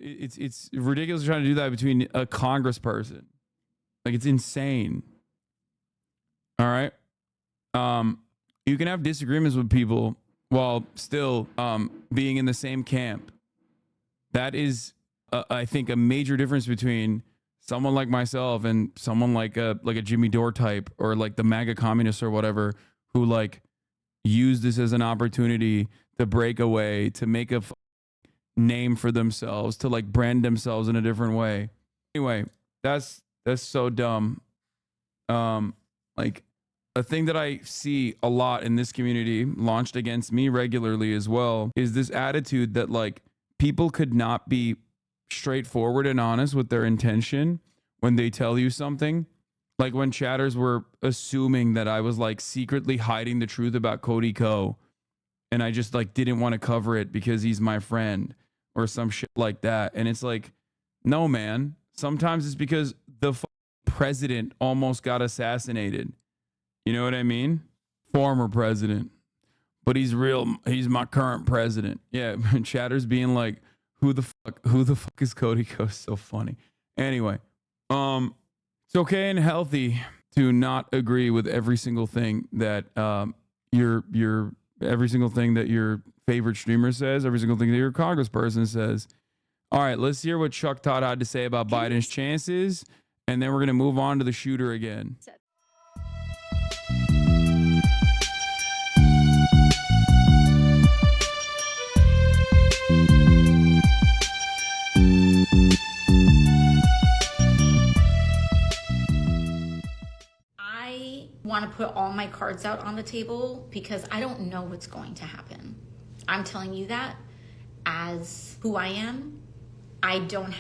it's ridiculous trying to do that between a congressperson. Like, it's insane. All right. You can have disagreements with people while still being in the same camp. That is, I think, a major difference between someone like myself and someone like a Jimmy Dore type, or like the MAGA communists or whatever, who like use this as an opportunity to break away, to make a name for themselves, to like brand themselves in a different way. Anyway, that's so dumb. Like, a thing that I see a lot in this community, launched against me regularly as well, is this attitude that like people could not be straightforward and honest with their intention when they tell you something. Like when chatters were assuming that I was like secretly hiding the truth about Cody Ko, and I just like didn't want to cover it because he's my friend or some shit like that. And it's like, no, man. Sometimes it's because the president almost got assassinated. You know what I mean? Former president. But he's my current president. Yeah, chatters being like, who the fuck is Cody Ko? So funny. Anyway, it's okay and healthy to not agree with every single thing that every single thing that your favorite streamer says, every single thing that your congressperson says. All right, let's hear what Chuck Todd had to say about Biden's chances, and then we're going to move on to the shooter again. I want to put all my cards out on the table because I don't know what's going to happen. I'm telling you that as who I am. I do not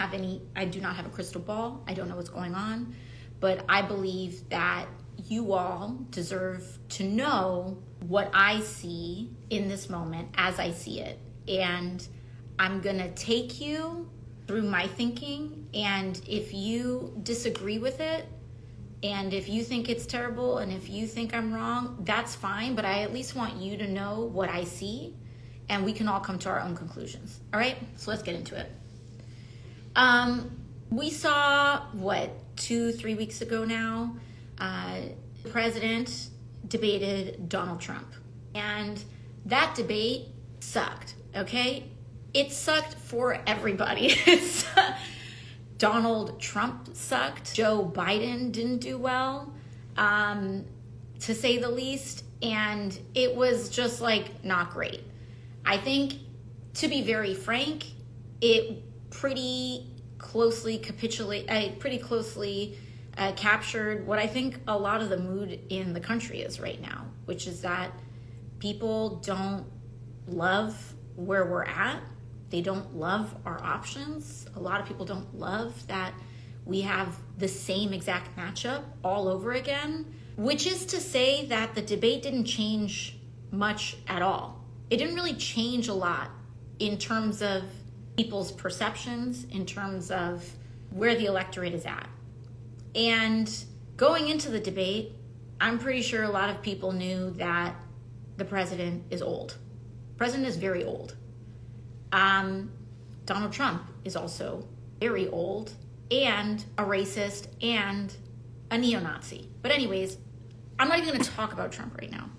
have a crystal ball. I don't know what's going on, but I believe that you all deserve to know what I see in this moment as I see it. And I'm going to take you through my thinking. And if you disagree with it, and if you think it's terrible, and if you think I'm wrong, that's fine. But I at least want you to know what I see, and we can all come to our own conclusions. All right, so let's get into it. We saw, 2-3 weeks ago now, the president debated Donald Trump. And that debate sucked, okay? It sucked for everybody. Donald Trump sucked. Joe Biden didn't do well, to say the least. And it was just like not great. I think, to be very frank, it pretty closely captured what I think a lot of the mood in the country is right now, which is that people don't love where we're at. They don't love our options. A lot of people don't love that we have the same exact matchup all over again, which is to say that the debate didn't change much at all. It didn't really change a lot in terms of people's perceptions, in terms of where the electorate is at. And going into the debate, I'm pretty sure a lot of people knew that the president is old. The president is very old. Donald Trump is also very old and a racist and a neo-Nazi. But anyways, I'm not even going to talk about Trump right now.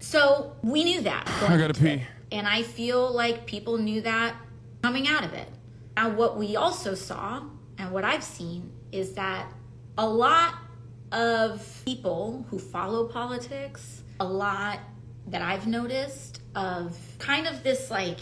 So we knew that. I gotta pee. And I feel like people knew that coming out of it. Now, what we also saw, and what I've seen, is that a lot of people who follow politics, a lot that I've noticed of kind of this like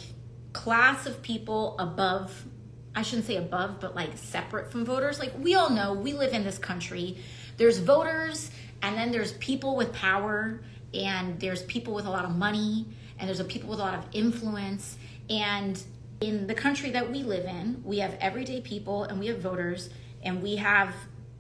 class of people above, I shouldn't say above, but like separate from voters. Like, we all know we live in this country. There's voters, and then there's people with power, and there's people with a lot of money, and there's people with a lot of influence. And in the country that we live in, we have everyday people, and we have voters, and we have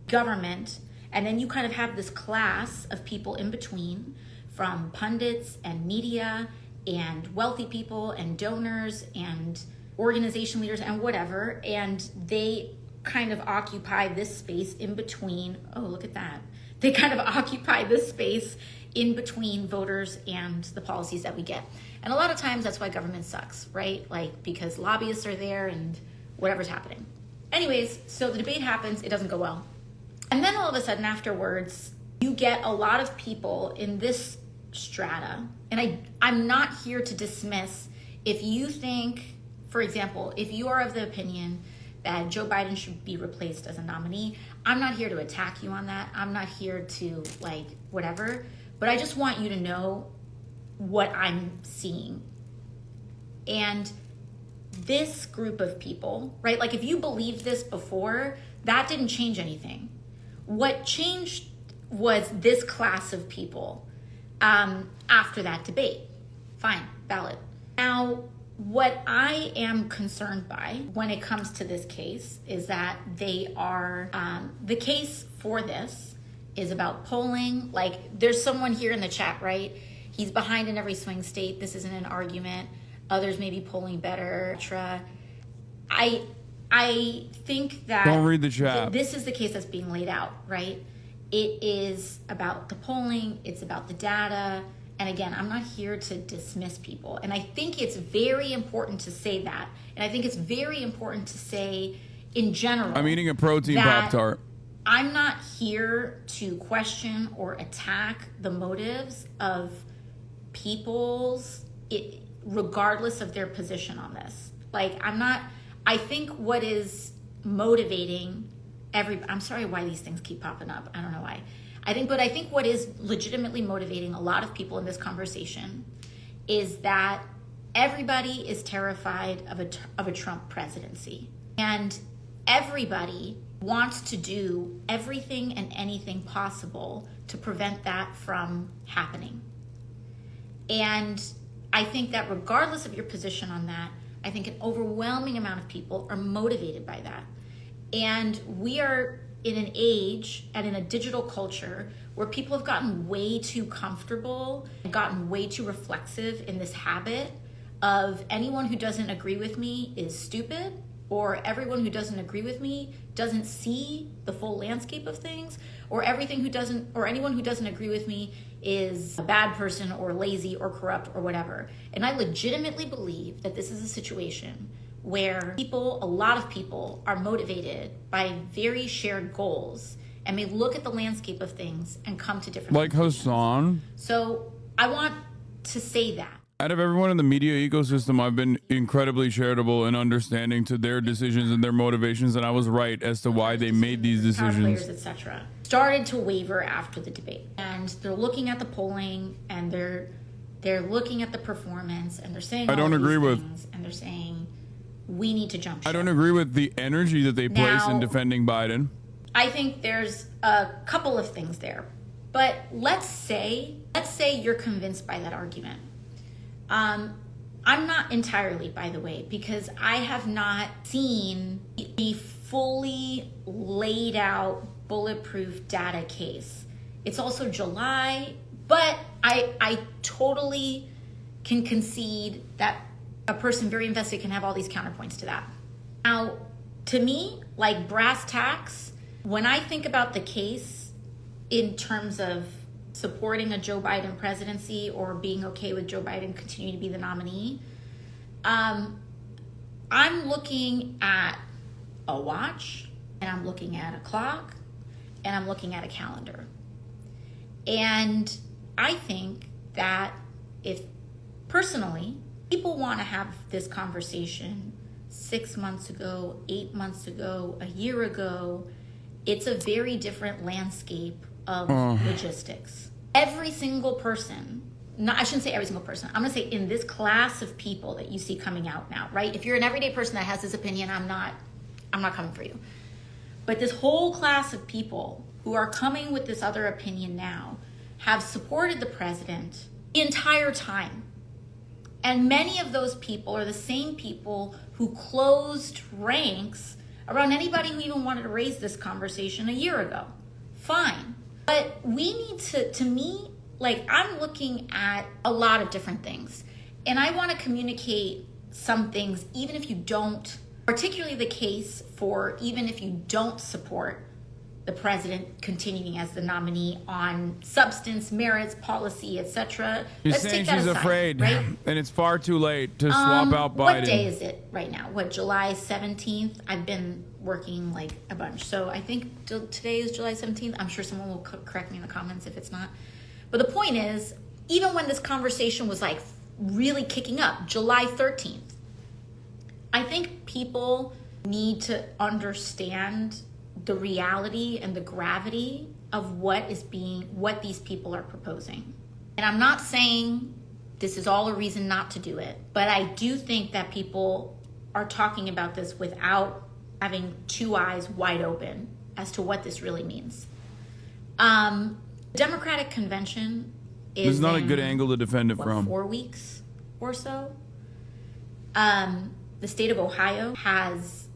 government. And then you kind of have this class of people in between, from pundits and media and wealthy people and donors and organization leaders and whatever. And they kind of occupy this space in between. Oh, look at that. They kind of occupy this space in between voters and the policies that we get. And a lot of times that's why government sucks, right? Like, because lobbyists are there and whatever's happening. Anyways, so the debate happens, it doesn't go well. And then all of a sudden afterwards, you get a lot of people in this strata, and I'm not here to dismiss if you think, for example, if you are of the opinion that Joe Biden should be replaced as a nominee, I'm not here to attack you on that. I'm not here to like whatever, but I just want you to know what I'm seeing. And this group of people, right? Like if you believed this before, that didn't change anything. What changed was this class of people after that debate. Fine, valid. Now, what I am concerned by when it comes to this case is that they are, the case for this is about polling. Like there's someone here in the chat, right? He's behind in every swing state. This isn't an argument. Others may be polling better, etc. I think that don't read the chat. This is the case that's being laid out, right? It is about the polling. It's about the data. And again, I'm not here to dismiss people. And I think it's very important to say that. And I think it's very important to say in general. I'm eating a protein Pop-Tart. I'm not here to question or attack the motives of regardless of their position on this. Like, I think what is motivating I'm sorry why these things keep popping up. I don't know why. I think what is legitimately motivating a lot of people in this conversation is that everybody is terrified of a Trump presidency. And everybody wants to do everything and anything possible to prevent that from happening. And I think that regardless of your position on that, I think an overwhelming amount of people are motivated by that. And we are in an age and in a digital culture where people have gotten way too comfortable and gotten way too reflexive in this habit of anyone who doesn't agree with me is stupid, or everyone who doesn't agree with me doesn't see the full landscape of things, or anyone who doesn't agree with me is a bad person or lazy or corrupt or whatever. And I legitimately believe that this is a situation where a lot of people are motivated by very shared goals and may look at the landscape of things and come to different like conclusions. Hasan. So I want to say that. Out of everyone in the media ecosystem, I've been incredibly charitable and understanding to their decisions and their motivations, and I was right as to why they made these decisions. Etc. Started to waver after the debate, and they're looking at the polling and they're looking at the performance and they're saying I don't agree with, and they're saying we need to jump ship. I don't agree with the energy that they place in defending Biden. I think there's a couple of things there, but let's say you're convinced by that argument. I'm not entirely, by the way, because I have not seen the fully laid out bulletproof data case. It's also July, but I totally can concede that a person very invested can have all these counterpoints to that. Now, to me, like brass tacks, when I think about the case in terms of supporting a Joe Biden presidency or being okay with Joe Biden continuing to be the nominee, I'm looking at a watch, and I'm looking at a clock, and I'm looking at a calendar. And I think that if personally people want to have this conversation 6 months ago, 8 months ago, a year ago, it's a very different landscape of logistics. Every single person, I shouldn't say every single person, I'm going to say in this class of people that you see coming out now, right? If you're an everyday person that has this opinion, I'm not coming for you. But this whole class of people who are coming with this other opinion now have supported the president the entire time. And many of those people are the same people who closed ranks around anybody who even wanted to raise this conversation a year ago. Fine. But we need to me, like, I'm looking at a lot of different things. And I want to communicate some things, even if you don't, particularly the case for even if you don't support the president continuing as the nominee on substance, merits, policy, etc. You're Let's saying take that she's aside, afraid, right? and it's far too late to swap out Biden. What day is it right now? What, July 17th? I've been working like a bunch. So I think today is July 17th. I'm sure someone will correct me in the comments if it's not. But the point is, even when this conversation was like really kicking up, July 13th, I think people need to understand the reality and the gravity of what these people are proposing. And I'm not saying this is all a reason not to do it, but I do think that people are talking about this without having two eyes wide open as to what this really means. Democratic convention is This is not a good angle to defend it from. 4 weeks or so. The state of Ohio has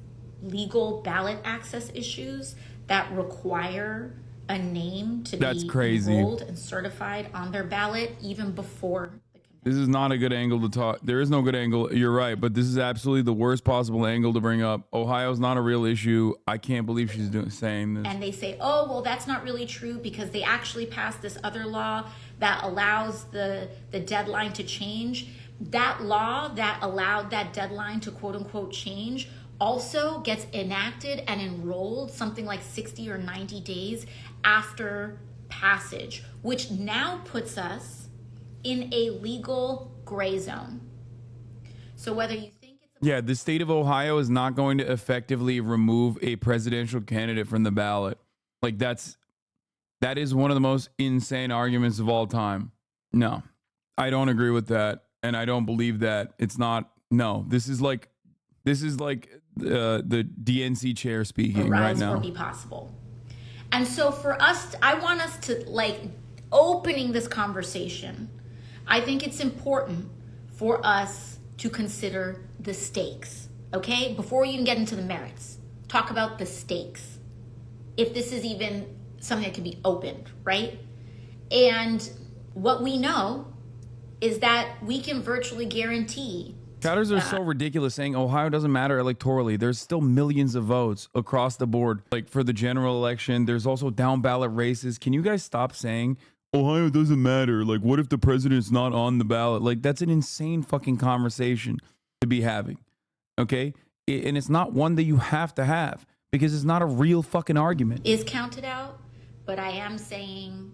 legal ballot access issues that require a name to That's be crazy. enrolled and certified on their ballot even before the convention. This is not a good angle to talk. There is no good angle. You're right, but this is absolutely the worst possible angle to bring up. Ohio's not a real issue. I can't believe she's saying this. And they say, oh, well, that's not really true because they actually passed this other law that allows the deadline to change. That law that allowed that deadline to quote unquote change also gets enacted and enrolled something like 60 or 90 days after passage, which now puts us in a legal gray zone. So whether you think it's The state of Ohio is not going to effectively remove a presidential candidate from the ballot. Like that is one of the most insane arguments of all time. No, I don't agree with that. And I don't believe that. It's not. No, this is like the DNC chair speaking right now. Or be possible. And so for us, I want us to opening this conversation. I think it's important for us to consider the stakes. Okay, before you even get into the merits, talk about the stakes. If this is even something that can be opened, right? And what we know is that we can virtually guarantee. Counters are so ridiculous saying Ohio doesn't matter electorally. There's still millions of votes across the board. Like for the general election, there's also down ballot races. Can you guys stop saying Ohio doesn't matter? Like, what if the president's not on the ballot? Like, that's an insane fucking conversation to be having. Okay? And it's not one that you have to have because it's not a real fucking argument. Is counted out, but I am saying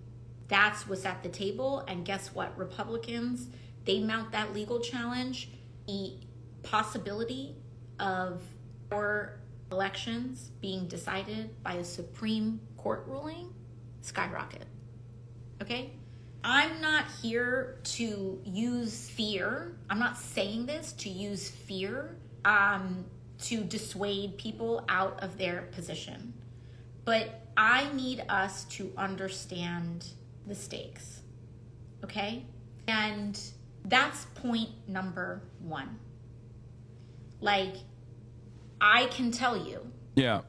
that's what's at the table. And guess what? Republicans, they mount that legal challenge. The possibility of our elections being decided by a Supreme Court ruling skyrocket. Okay? I'm not here to use fear. I'm not saying this to use fear to dissuade people out of their position. But I need us to understand the stakes. Okay? And that's point number one. I can tell you that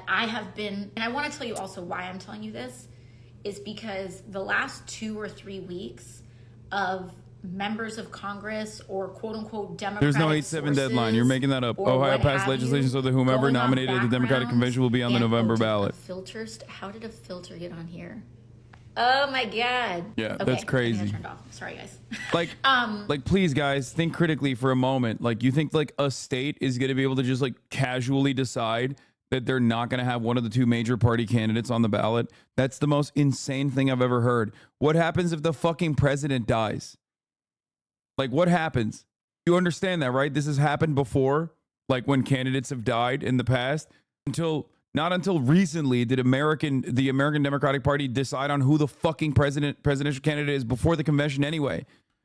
I have been, and I want to tell you also why I'm telling you this, is because the last 2 or 3 weeks of members of Congress or quote unquote Democratic There's no 8/7 deadline. You're making that up. Ohio passed legislation so that whomever nominated at the Democratic convention will be on the November ballot. Filters? How did a filter get on here? Oh my God. Yeah, okay, that's crazy. I turned off. Sorry, guys. Please, guys, think critically for a moment. You think a state is going to be able to just casually decide that they're not going to have one of the two major party candidates on the ballot? That's the most insane thing I've ever heard. What happens if the fucking president dies? What happens? You understand that, right? This has happened before, when candidates have died in the past. Not until recently did the American Democratic Party decide on who the fucking presidential candidate is before the convention anyway.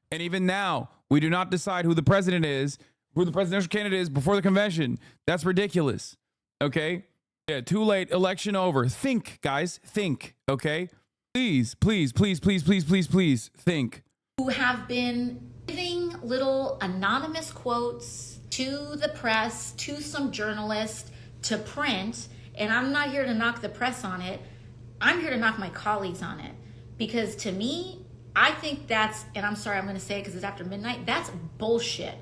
And even now, we do not decide who the presidential candidate is before the convention. That's ridiculous. Okay? Yeah, too late. Election over. Think, guys. Think. Okay? Please, please, please, please, please, please, please think. Who have been giving little anonymous quotes to the press, to some journalists to print. And I'm not here to knock the press on it. I'm here to knock my colleagues on it. Because to me, I think that's, and I'm sorry I'm going to say it because it's after midnight, that's bullshit.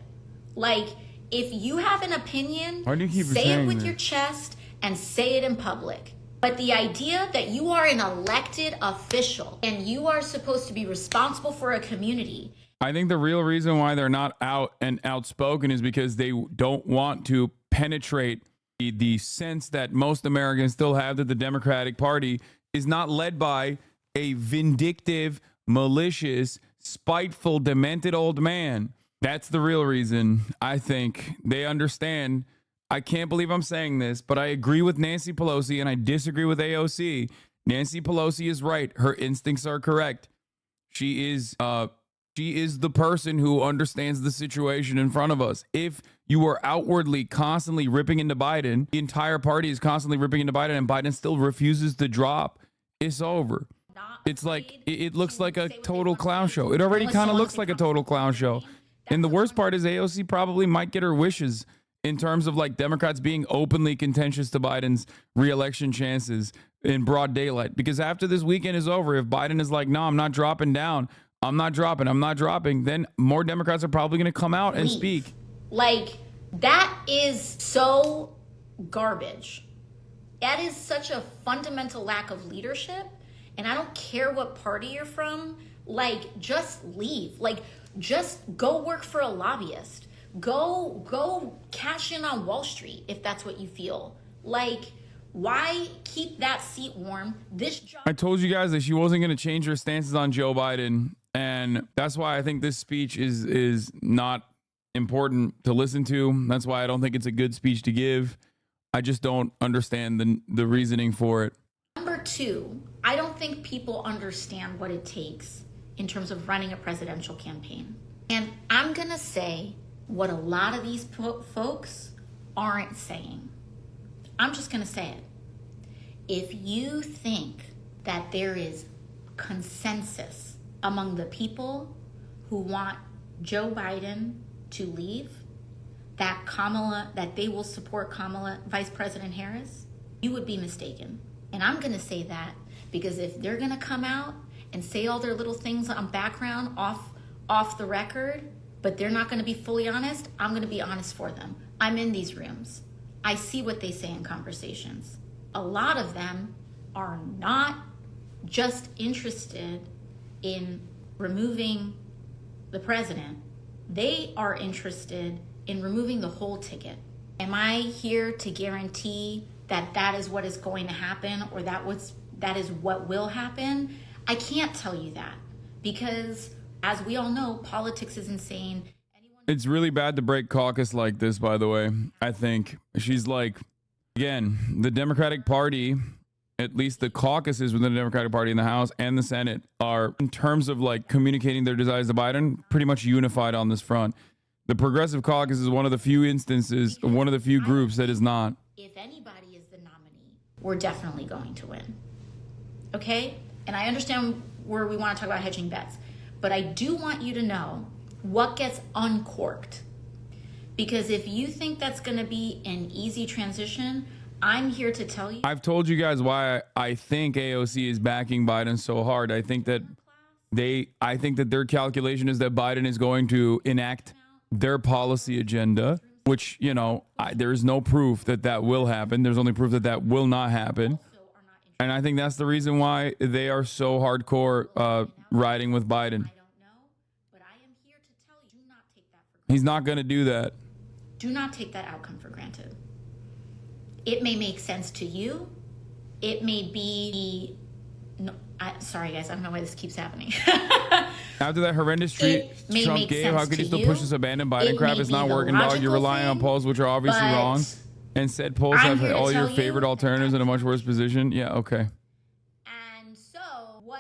If you have an opinion, say it with your chest and say it in public. But the idea that you are an elected official and you are supposed to be responsible for a community. I think the real reason why they're not out and outspoken is because they don't want to penetrate the sense that most Americans still have that the Democratic Party is not led by a vindictive, malicious, spiteful, demented old man. That's the real reason. I think they understand. I can't believe I'm saying this, but I agree with Nancy Pelosi and I disagree with AOC. Nancy Pelosi is right. Her instincts are correct. She is the person who understands the situation in front of us. If you are outwardly constantly ripping into Biden, the entire party is constantly ripping into Biden and Biden still refuses to drop, it's over. It's like, it looks like a total clown show. It already kind of looks like a total clown show. And the worst part is AOC probably might get her wishes in terms of like Democrats being openly contentious to Biden's reelection chances in broad daylight. Because after this weekend is over, if Biden is like, no, I'm not dropping down, I'm not dropping, then more Democrats are probably going to come out and speak. Like, that is so garbage. That is such a fundamental lack of leadership. And I don't care what party you're from. Like, just leave. Like, just go work for a lobbyist. Go cash in on Wall Street if that's what you feel. Like, why keep that seat warm? This job. I told you guys that she wasn't going to change her stances on Joe Biden. And that's why I think this speech is not important to listen to. That's why I don't think it's a good speech to give. I just don't understand the reasoning for it. Number two, I don't think people understand what it takes in terms of running a presidential campaign. And I'm going to say what a lot of these folks aren't saying. I'm just going to say it. If you think that there is consensus among the people who want Joe Biden to leave, that they will support Vice President Harris, you would be mistaken. And I'm going to say that because if they're going to come out and say all their little things on background off the record, but they're not going to be fully honest, I'm going to be honest for them. I'm in these rooms. I see what they say in conversations. A lot of them are not just interested in removing the president. They are interested in removing the whole ticket. Am I here to guarantee that is what is going to happen or that is what will happen? I can't tell you that because, as we all know, politics is insane. It's really bad to break caucus like this, by the way. I think she's like, again, the Democratic Party, at least the caucuses within the Democratic Party in the House and the Senate are, in terms of like communicating their desires to Biden, pretty much unified on this front. The Progressive Caucus is one of the few instances, one of the few groups that is not. If anybody is the nominee, we're definitely going to win. Okay? And I understand where we want to talk about hedging bets, but I do want you to know what gets uncorked. Because if you think that's going to be an easy transition, I'm here to tell you. I've told you guys why I think AOC is backing Biden so hard. I think that their calculation is that Biden is going to enact their policy agenda, which, you know, there's no proof that will happen. There's only proof that will not happen. And I think that's the reason why they are so hardcore riding with Biden. He's not going to do that. Do not take that outcome for granted. It may make sense to you. It may be... No, sorry, guys. I don't know why this keeps happening. After that horrendous treat Trump gave, how could he still push this abandoned Biden crap? It's not working, dog. You're relying on polls, which are obviously wrong. And said polls have all your favorite alternatives in a much worse position. Yeah, okay.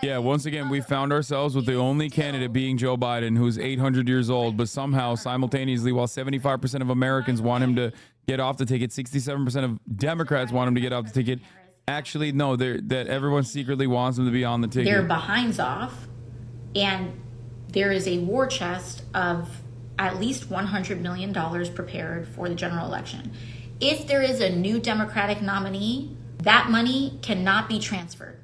Yeah, once again, we found ourselves with the only candidate being Joe Biden, who's 800 years old, but somehow, simultaneously, while 75% of Americans want him to get off the ticket, 67% of Democrats want him to get off the ticket. Actually, no, that everyone secretly wants him to be on the ticket. Their behinds off, and there is a war chest of at least $100 million prepared for the general election. If there is a new Democratic nominee, that money cannot be transferred.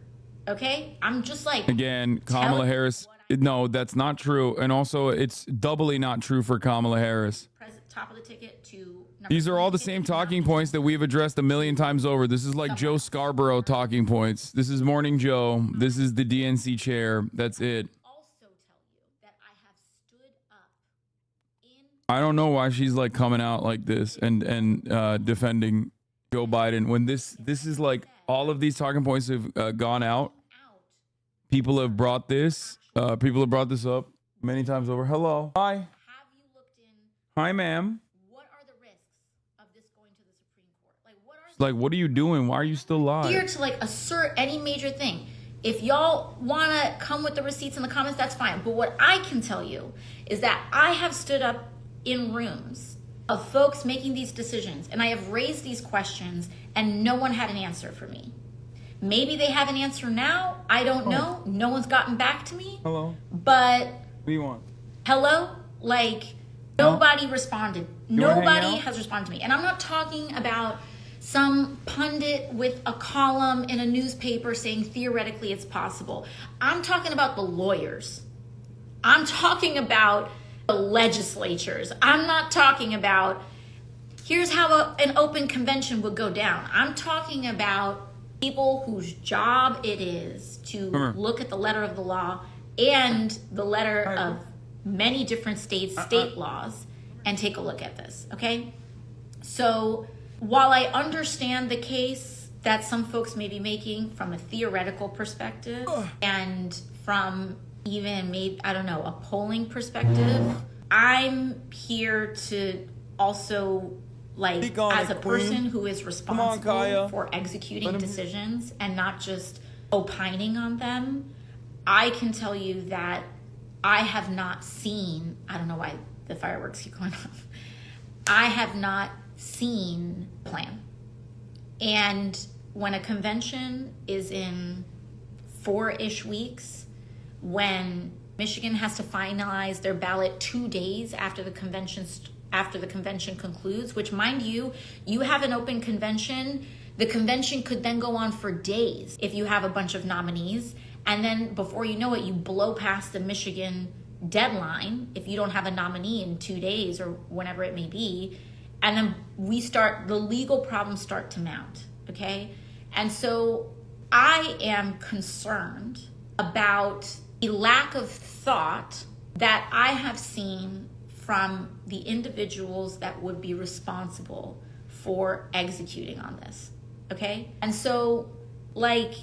Okay? I'm just like... Again, Kamala Harris... No, that's not true. And also, it's doubly not true for Kamala Harris. Top of the ticket to These are all the same talking points that we've addressed a million times over. This is like Joe Scarborough talking points. This is Morning Joe. This is the DNC chair. That's it. Also tell you that I have stood up in. I don't know why she's like coming out like this and defending Joe Biden when this is like all of these talking points have gone out. People have brought this. People have brought this up many times over. Hello. Hi. Have you looked in? Hi, ma'am. What are the risks of this going to the Supreme Court? What are you doing? Why are you still live? Here to like assert any major thing. If y'all want to come with the receipts in the comments, that's fine. But what I can tell you is that I have stood up in rooms of folks making these decisions, and I have raised these questions, and no one had an answer for me. Maybe they have an answer now. I don't know. No one's gotten back to me. Hello. But What do you want? hello? Like, nobody responded. You wanna hang Nobody out? has responded to me. And I'm not talking about some pundit with a column in a newspaper saying theoretically it's possible. I'm talking about the lawyers. I'm talking about the legislatures. I'm not talking about here's how an open convention would go down. I'm talking about people whose job it is to look at the letter of the law and the letter of many different states, state laws, and take a look at this, okay? So while I understand the case that some folks may be making from a theoretical perspective and from even maybe, I don't know, a polling perspective, I'm here to also like as a person who is responsible for executing decisions and not just opining on them, I can tell you that I have not seen, I don't know why the fireworks keep going off. I have not seen a plan. And when a convention is in 4-ish weeks, when Michigan has to finalize their ballot 2 days after the convention concludes, which mind you, you have an open convention. The convention could then go on for days if you have a bunch of nominees. And then before you know it, you blow past the Michigan deadline if you don't have a nominee in 2 days or whenever it may be. And then the legal problems start to mount, okay? And so I am concerned about the lack of thought that I have seen from the individuals that would be responsible for executing on this, okay? And so, like,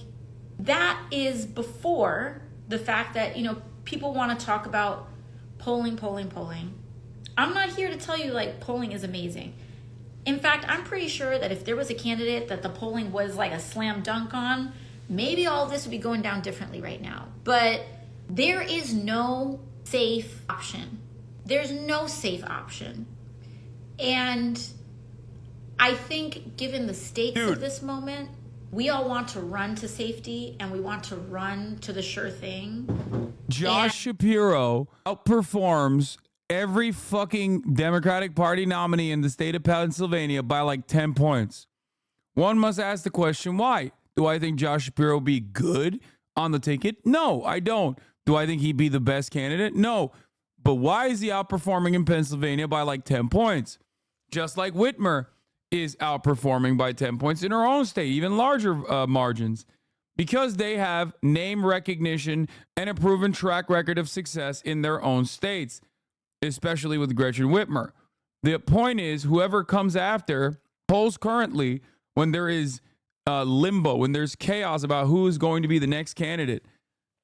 that is before the fact that, people want to talk about polling. I'm not here to tell you, like, polling is amazing. In fact, I'm pretty sure that if there was a candidate that the polling was, like, a slam dunk on, maybe all this would be going down differently right now. But there is no safe option. There's no safe option. And I think given the stakes of this moment, we all want to run to safety and we want to run to the sure thing. Josh Shapiro outperforms every fucking Democratic Party nominee in the state of Pennsylvania by like 10 points. One must ask the question, why? Do I think Josh Shapiro be good on the ticket? No, I don't. Do I think he'd be the best candidate? No. But why is he outperforming in Pennsylvania by like 10 points? Just like Whitmer is outperforming by 10 points in her own state, even larger margins, because they have name recognition and a proven track record of success in their own states, especially with Gretchen Whitmer. The point is, whoever comes after polls currently, when there is limbo, when there's chaos about who is going to be the next candidate,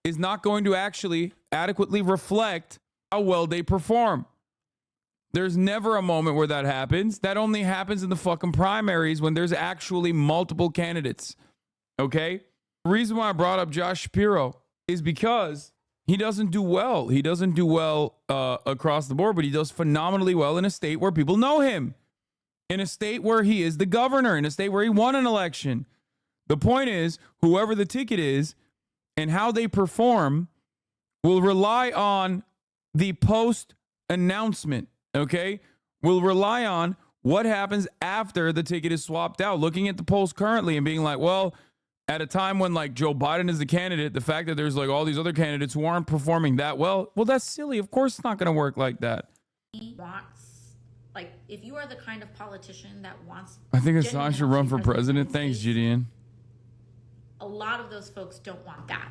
is not going to actually adequately reflect how well they perform. There's never a moment where that happens. That only happens in the fucking primaries when there's actually multiple candidates. Okay? The reason why I brought up Josh Shapiro is because he doesn't do well. He doesn't do well across the board, but he does phenomenally well in a state where people know him, in a state where he is the governor, in a state where he won an election. The point is, whoever the ticket is and how they perform will rely on the post announcement. Okay, will rely on what happens after the ticket is swapped out, looking at the polls currently and being like, well, at a time when like Joe Biden is the candidate, the fact that there's like all these other candidates who aren't performing that well, that's silly. Of course it's not going to work like that. He wants like, if you are the kind of politician that wants, I think genuinely Hasan should wants run to for be president president. of the United Thanks, States, Gideon. a lot of those folks don't want that.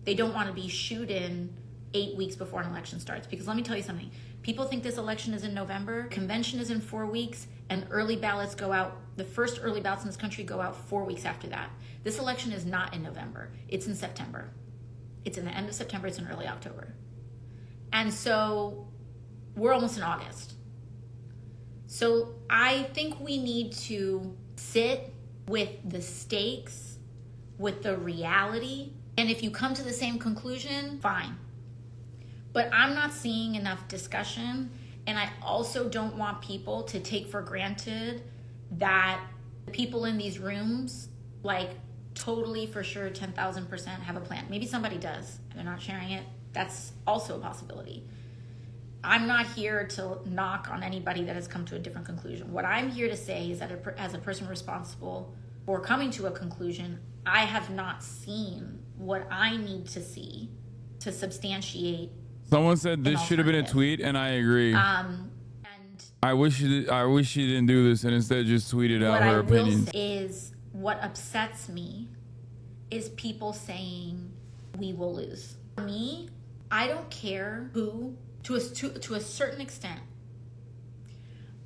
They don't want to be shooed-in 8 weeks before an election starts. Because let me tell you something. People think this election is in November. Convention is in 4 weeks. And early ballots go out. The first early ballots in this country go out 4 weeks after that. This election is not in November. It's in September. It's in the end of September. It's in early October. And so we're almost in August. So I think we need to sit with the stakes, with the reality. And if you come to the same conclusion, fine. But I'm not seeing enough discussion. And I also don't want people to take for granted that the people in these rooms, like, totally for sure 10,000% have a plan. Maybe somebody does. They're not sharing it. That's also a possibility. I'm not here to knock on anybody that has come to a different conclusion. What I'm here to say is that as a person responsible for coming to a conclusion, I have not seen what I need to see to substantiate. Someone said this should have been a tweet, and I agree. And I wish she didn't do this and instead just tweeted out what her I will opinions. say is what upsets me is people saying we will lose. For me, I don't care who, to a certain extent,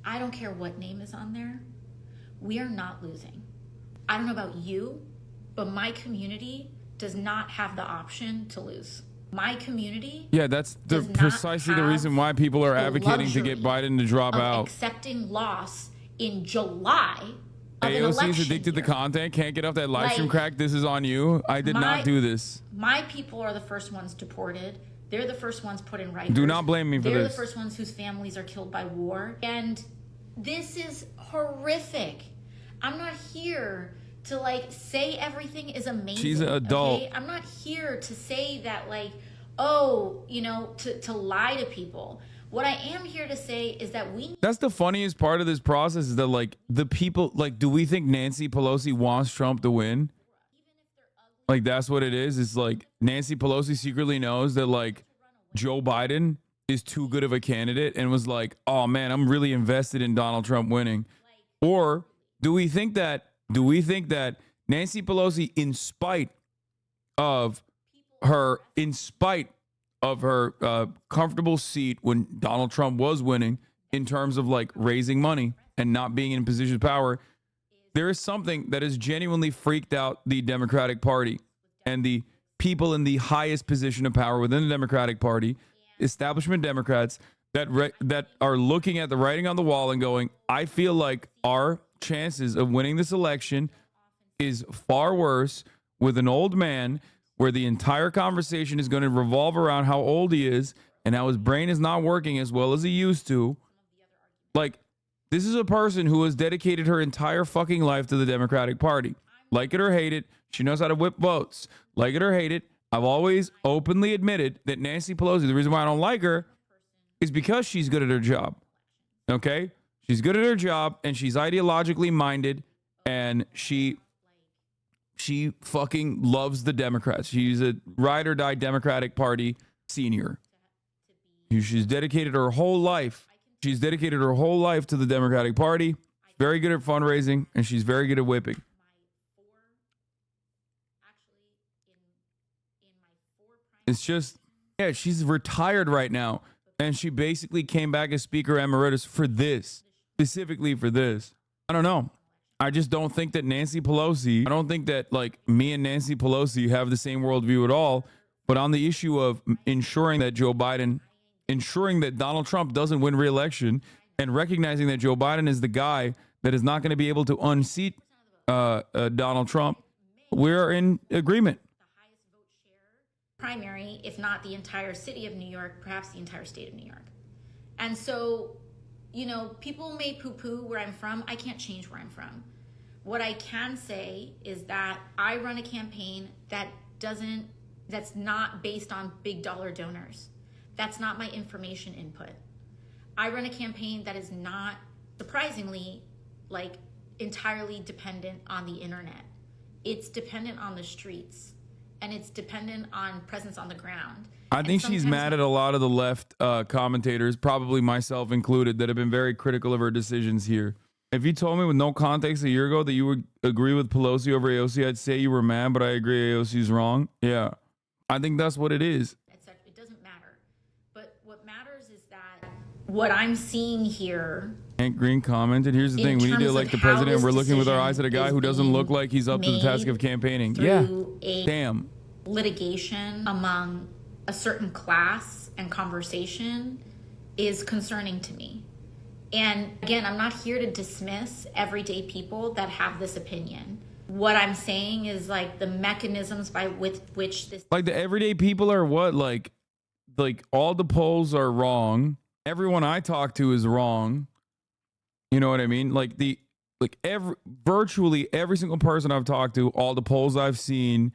I don't care what name is on there. We are not losing. I don't know about you, but my community does not have the option to lose. My community, Yeah, that's precisely the reason why people are advocating to get Biden to drop out. Accepting loss in July of an AOC is election addicted year. to content, can't get off that live stream Like, crack. This is on you. I did not do this. My people are the first ones deported. They're the first ones put in Rikers. Do not blame me for They're this. the first ones whose families are killed by war. And this is horrific. I'm not here to, like, say everything is amazing. She's an adult. Okay? I'm not here to say that, like, oh, you know, to lie to people. What I am here to say is that That's the funniest part of this process is that, like, the people, like, do we think Nancy Pelosi wants Trump to win? Like, that's what it is. It's like Nancy Pelosi secretly knows that, like, Joe Biden is too good of a candidate and was like, oh man, I'm really invested in Donald Trump winning. Or do we think that Nancy Pelosi, in spite of her comfortable seat when Donald Trump was winning in terms of, like, raising money and not being in a position of power, there is something that has genuinely freaked out the Democratic Party and the people in the highest position of power within the Democratic Party, establishment Democrats, that are looking at the writing on the wall and going, I feel like our chances of winning this election is far worse with an old man where the entire conversation is going to revolve around how old he is and how his brain is not working as well as he used to. Like, this is a person who has dedicated her entire fucking life to the Democratic Party. Like it or hate it, she knows how to whip votes. Like it or hate it, I've always openly admitted that Nancy Pelosi, the reason why I don't like her is because she's good at her job. Okay? She's good at her job and she's ideologically minded and she fucking loves the Democrats. She's a ride or die Democratic Party senior. She's dedicated her whole life. She's dedicated her whole life to the Democratic Party. She's very good at fundraising and she's very good at whipping. It's just, yeah, she's retired right now. And she basically came back as Speaker Emeritus for this, specifically for this. I don't know. I just don't think that Nancy Pelosi, I don't think that, like, me and Nancy Pelosi have the same worldview at all. But on the issue of ensuring that Donald Trump doesn't win re-election and recognizing that Joe Biden is the guy that is not going to be able to unseat Donald Trump, we're in agreement. Primary, if not the entire city of New York, perhaps the entire state of New York. And so, you know, people may poo-poo where I'm from. I can't change where I'm from. What I can say is that I run a campaign that's not based on big dollar donors. That's not my information input. I run a campaign that is not, surprisingly, like, entirely dependent on the internet. It's dependent on the streets. and it's dependent on presence on the ground. I think she's mad at a lot of the left commentators, probably myself included, that have been very critical of her decisions here. If you told me with no context a year ago that you would agree with Pelosi over AOC, I'd say you were mad, but I agree AOC's wrong. Yeah. I think that's what it is. It doesn't matter. But what matters is that what I'm seeing here. Hank Green commented, here's the thing, we need to elect the president. We're looking with our eyes at a guy who doesn't look like he's up to the task of campaigning. Yeah. Damn. Litigation among a certain class and conversation is concerning to me. And again, I'm not here to dismiss everyday people that have this opinion. What I'm saying is like the mechanisms by which this, like the everyday people are what, like all the polls are wrong. Everyone I talk to is wrong. You know what I mean? Virtually every single person I've talked to, all the polls I've seen,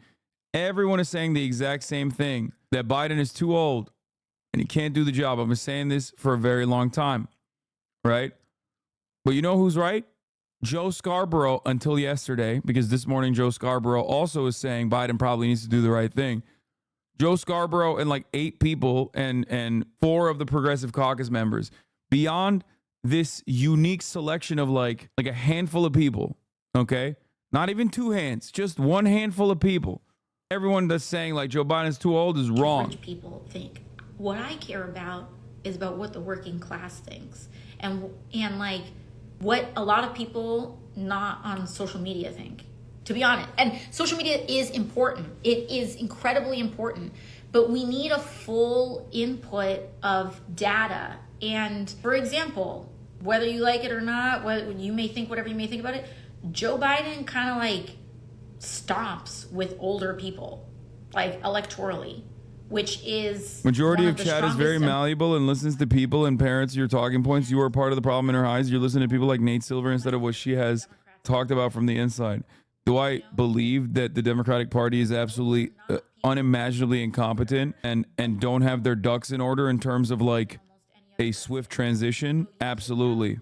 everyone is saying the exact same thing, that Biden is too old and he can't do the job. I've been saying this for a very long time, right? But you know who's right? Joe Scarborough until yesterday, because this morning Joe Scarborough also is saying Biden probably needs to do the right thing. Joe Scarborough and like 8 people and 4 of the Progressive Caucus members, beyond this unique selection of like a handful of people, okay? Not even 2 hands, just 1 handful of people. Everyone that's saying like Joe Biden's too old is wrong. Rich people think. What I care about is about what the working class thinks, and like what a lot of people not on social media think, to be honest. And social media is important. It is incredibly important, but we need a full input of data. And for example, whether you like it or not, whether you may think whatever you may think about it, Joe Biden kind of like stomps with older people, like electorally, which is majority of chat is very malleable and listens to people and parrots your talking points. You are part of the problem in her eyes. You're listening to people like Nate Silver instead of what she has talked about from the inside. Do I believe that the Democratic Party is absolutely unimaginably incompetent and don't have their ducks in order in terms of like a swift transition? Absolutely.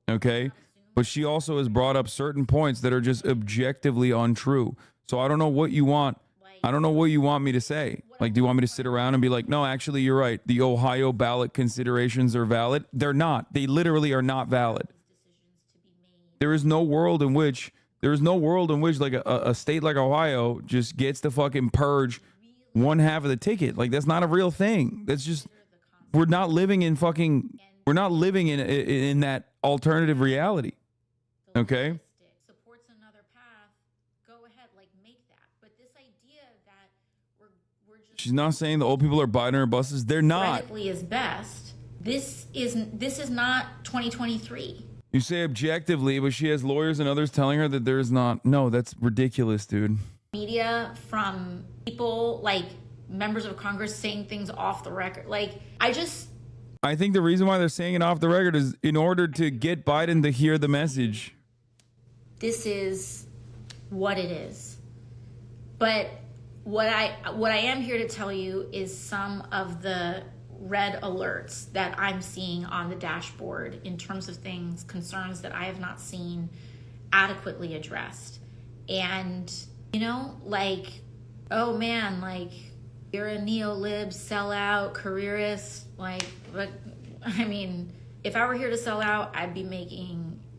Okay. But she also has brought up certain points that are just objectively untrue. So I don't know what you want. I don't know what you want me to say. Like, do you want me to sit around and be like, no, actually, you're right. The Ohio ballot considerations are valid? They're not. They literally are not valid. There is no world in which like a state like Ohio just gets to fucking purge 1/2 of the ticket. Like, that's not a real thing. That's just, we're not living in that alternative reality. Okay? Supports another path, go ahead, like make that. But this idea that we're just, she's not saying the old people are Biden or buses. They're not. Theoretically is best. This is not 2023. You say objectively, but she has lawyers and others telling her that there's not. No, that's ridiculous, dude. Media from people like members of Congress saying things off the record. Like, I think the reason why they're saying it off the record is in order to get Biden to hear the message. This is what it is. But what I am here to tell you is some of the red alerts that I'm seeing on the dashboard in terms of concerns that I have not seen adequately addressed. And, like, oh man, like, you're a neo-lib, sellout, careerist. Like, but I mean, if I were here to sell out, I'd be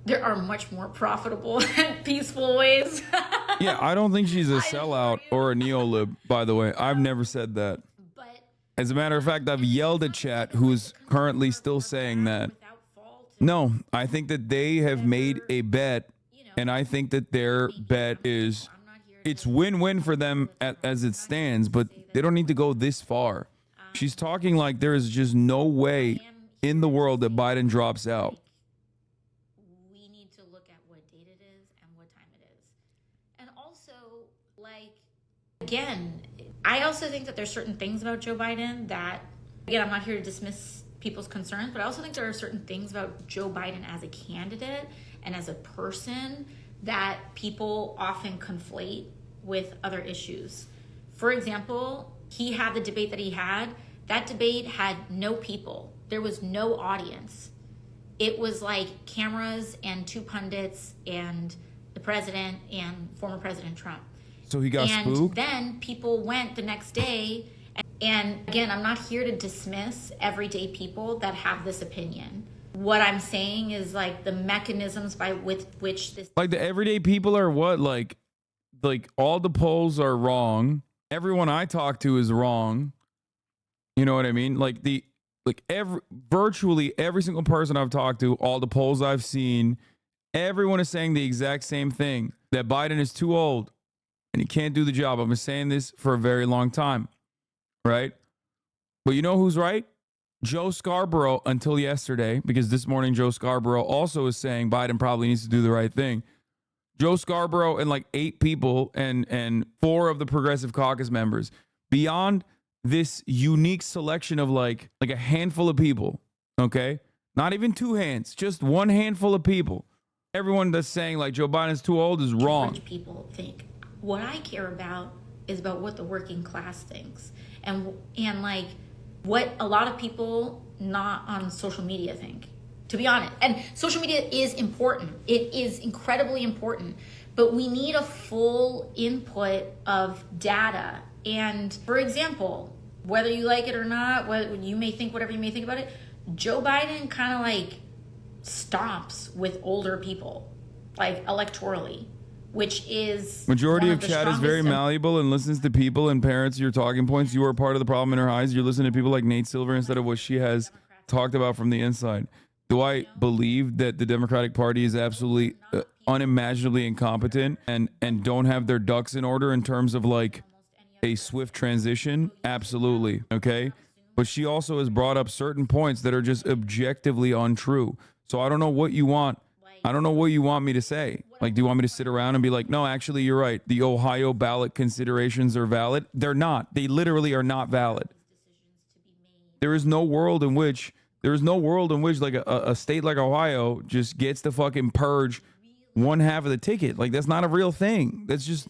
there are much more profitable and peaceful ways. Yeah, I don't think she's a sellout or a neo-lib, by the way. I've never said that. As a matter of fact, I've yelled at chat who's currently still saying that. No, I think that they have made a bet, and I think that their bet is it's win-win for them as it stands, but they don't need to go this far. She's talking like there is just no way in the world that Biden drops out. We need to look at what date it is and what time it is. And also, like, again, I also think that there's certain things about Joe Biden that, again, I'm not here to dismiss people's concerns, but I also think there are certain things about Joe Biden as a candidate and as a person that people often conflate with other issues. For example, he had the debate that he had. That debate had no people. There was no audience. It was like cameras and 2 pundits and the president and former President Trump. So he got and spooked? then people went the next day. And again, I'm not here to dismiss everyday people that have this opinion. What I'm saying is like the mechanisms with which this, Like the everyday people are what? Like all the polls are wrong. Everyone I talk to is wrong. You know what I mean? Virtually every single person I've talked to, all the polls I've seen, everyone is saying the exact same thing, that Biden is too old and he can't do the job. I've been saying this for a very long time, right? But you know who's right? Joe Scarborough until yesterday, because this morning Joe Scarborough also is saying Biden probably needs to do the right thing. Joe Scarborough and like 8 people and 4 of the Progressive Caucus members, beyond this unique selection of like a handful of people, okay? Not even 2 hands, just one handful of people. Everyone that's saying like Joe Biden's too old is wrong. People think. What I care about is about what the working class thinks, and like what a lot of people not on social media think, to be honest. And social media is important. It is incredibly important, but we need a full input of data. And for example, whether you like it or not, whether you may think whatever you may think about it, Joe Biden kind of like stops with older people, like electorally, which is majority of chat is very malleable and listens to people and parents your talking points. You are part of the problem in her eyes. You're listening to people like Nate Silver instead of what she has talked about from the inside. Do I believe that the Democratic Party is absolutely unimaginably incompetent and don't have their ducks in order in terms of like a swift transition? Absolutely. Okay. But she also has brought up certain points that are just objectively untrue. So I don't know what you want. I don't know what you want me to say. Like, do you want me to sit around and be like, no, actually, you're right. The Ohio ballot considerations are valid? They're not. They literally are not valid. There is no world in which like a state like Ohio just gets to fucking purge one half of the ticket. Like, that's not a real thing. That's just,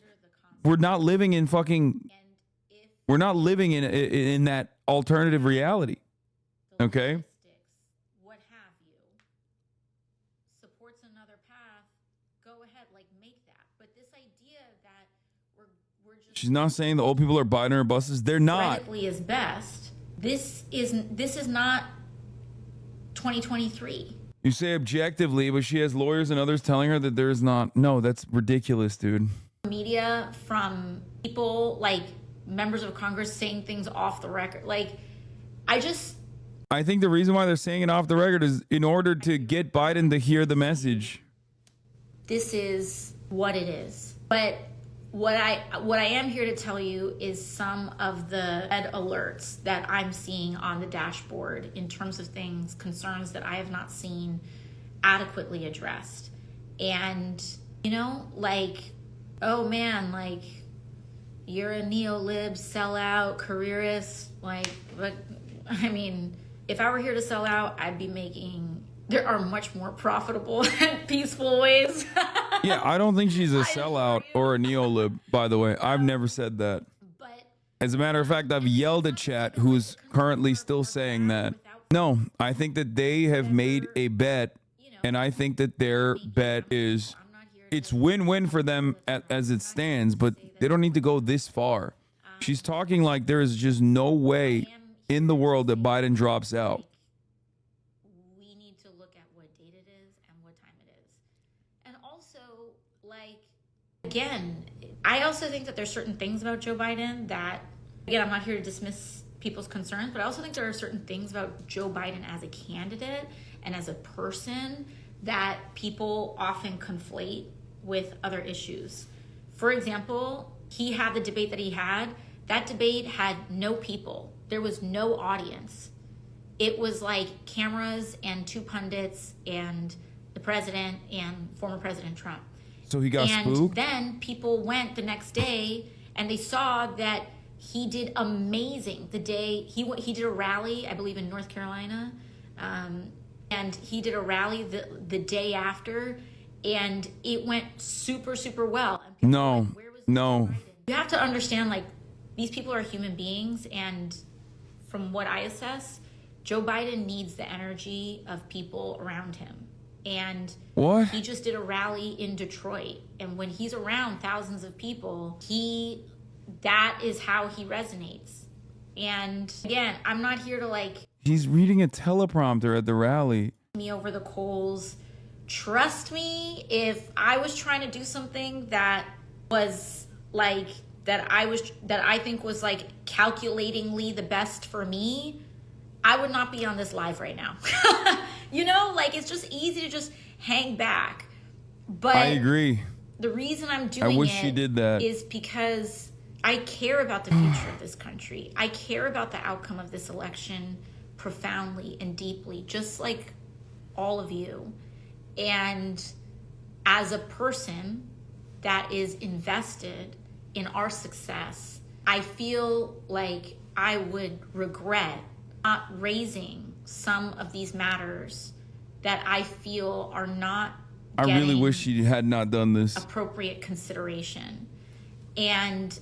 we're not living in that alternative reality. Okay? What have you supports another path, go ahead, like make that. But this idea that we're just, she's not saying the old people are Biden or buses. They're not. Theoretically is best. This is not 2023. You say objectively, but she has lawyers and others telling her that there's not. No, that's ridiculous, dude. Media from people like members of Congress saying things off the record. Like, I think the reason why they're saying it off the record is in order to get Biden to hear the message. This is what it is. But what I am here to tell you is some of the red alerts that I'm seeing on the dashboard in terms of concerns that I have not seen adequately addressed. And, like, oh man, like, you're a neo-lib, sellout, careerist. Like, but I mean, if I were here to sell out, I'd be there are much more profitable and peaceful ways. Yeah, I don't think she's a sellout or a neo-lib, by the way. I've never said that. As a matter of fact, I've yelled at chat who's currently still saying that. No, I think that they have made a bet, and I think that their bet is it's win-win for them as it stands, but they don't need to go this far. She's talking like there is just no way in the world that Biden drops out. We need to look at what date it is and what time it is. And also, like, again, I also think that there's certain things about Joe Biden that, again, I'm not here to dismiss people's concerns, but I also think there are certain things about Joe Biden as a candidate and as a person that people often conflate with other issues. For example, he had the debate that he had. That debate had no people. There was no audience. It was like cameras and 2 pundits and the president and former President Trump. So he got spooked? And then people went the next day and they saw that he did amazing the day he did a rally, I believe in North Carolina, and he did a rally the day after, and it went super, super well. No. You have to understand, like, these people are human beings, and from what I assess, Joe Biden needs the energy of people around him. And What? he just did a rally in Detroit. And when he's around thousands of people, that is how he resonates. And again, I'm not here to like... He's reading a teleprompter at the rally. ...me over the coals. Trust me, if I was trying to do something that was like, that I think was like calculatingly the best for me, I would not be on this live right now. You know, like it's just easy to just hang back. But I agree. The reason I'm doing she did that. is because I care about the future of this country. I care about the outcome of this election profoundly and deeply, just like all of you. And as a person that is invested in our success, I feel like I would regret not raising some of these matters that I feel are not I really wish she had not done this. Appropriate consideration. And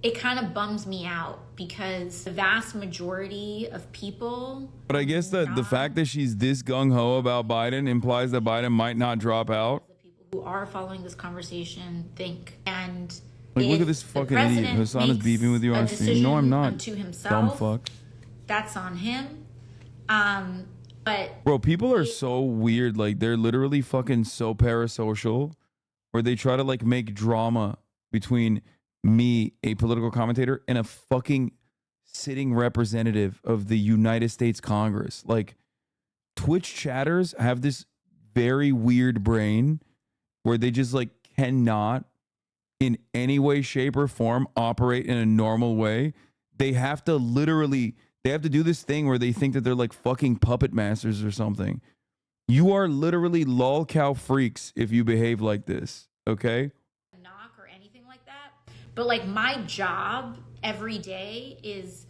it kind of bums me out because the vast majority of people... But I guess that the fact that she's this gung-ho about Biden implies that Biden might not drop out. The people who are following this conversation think. And like, look at this fucking idiot. Hasan is beefing with you on stream. No, I'm not. Unto himself, dumb fuck. That's on him. But bro, people are so weird. Like, they're literally fucking so parasocial, where they try to like make drama between me, a political commentator, and a fucking sitting representative of the United States Congress. Like, Twitch chatters have this very weird brain where they just like cannot in any way, shape, or form operate in a normal way. They have to do this thing where they think that they're like fucking puppet masters or something. You are literally lol cow freaks if you behave like this, okay? Knock or anything like that. But like my job every day is,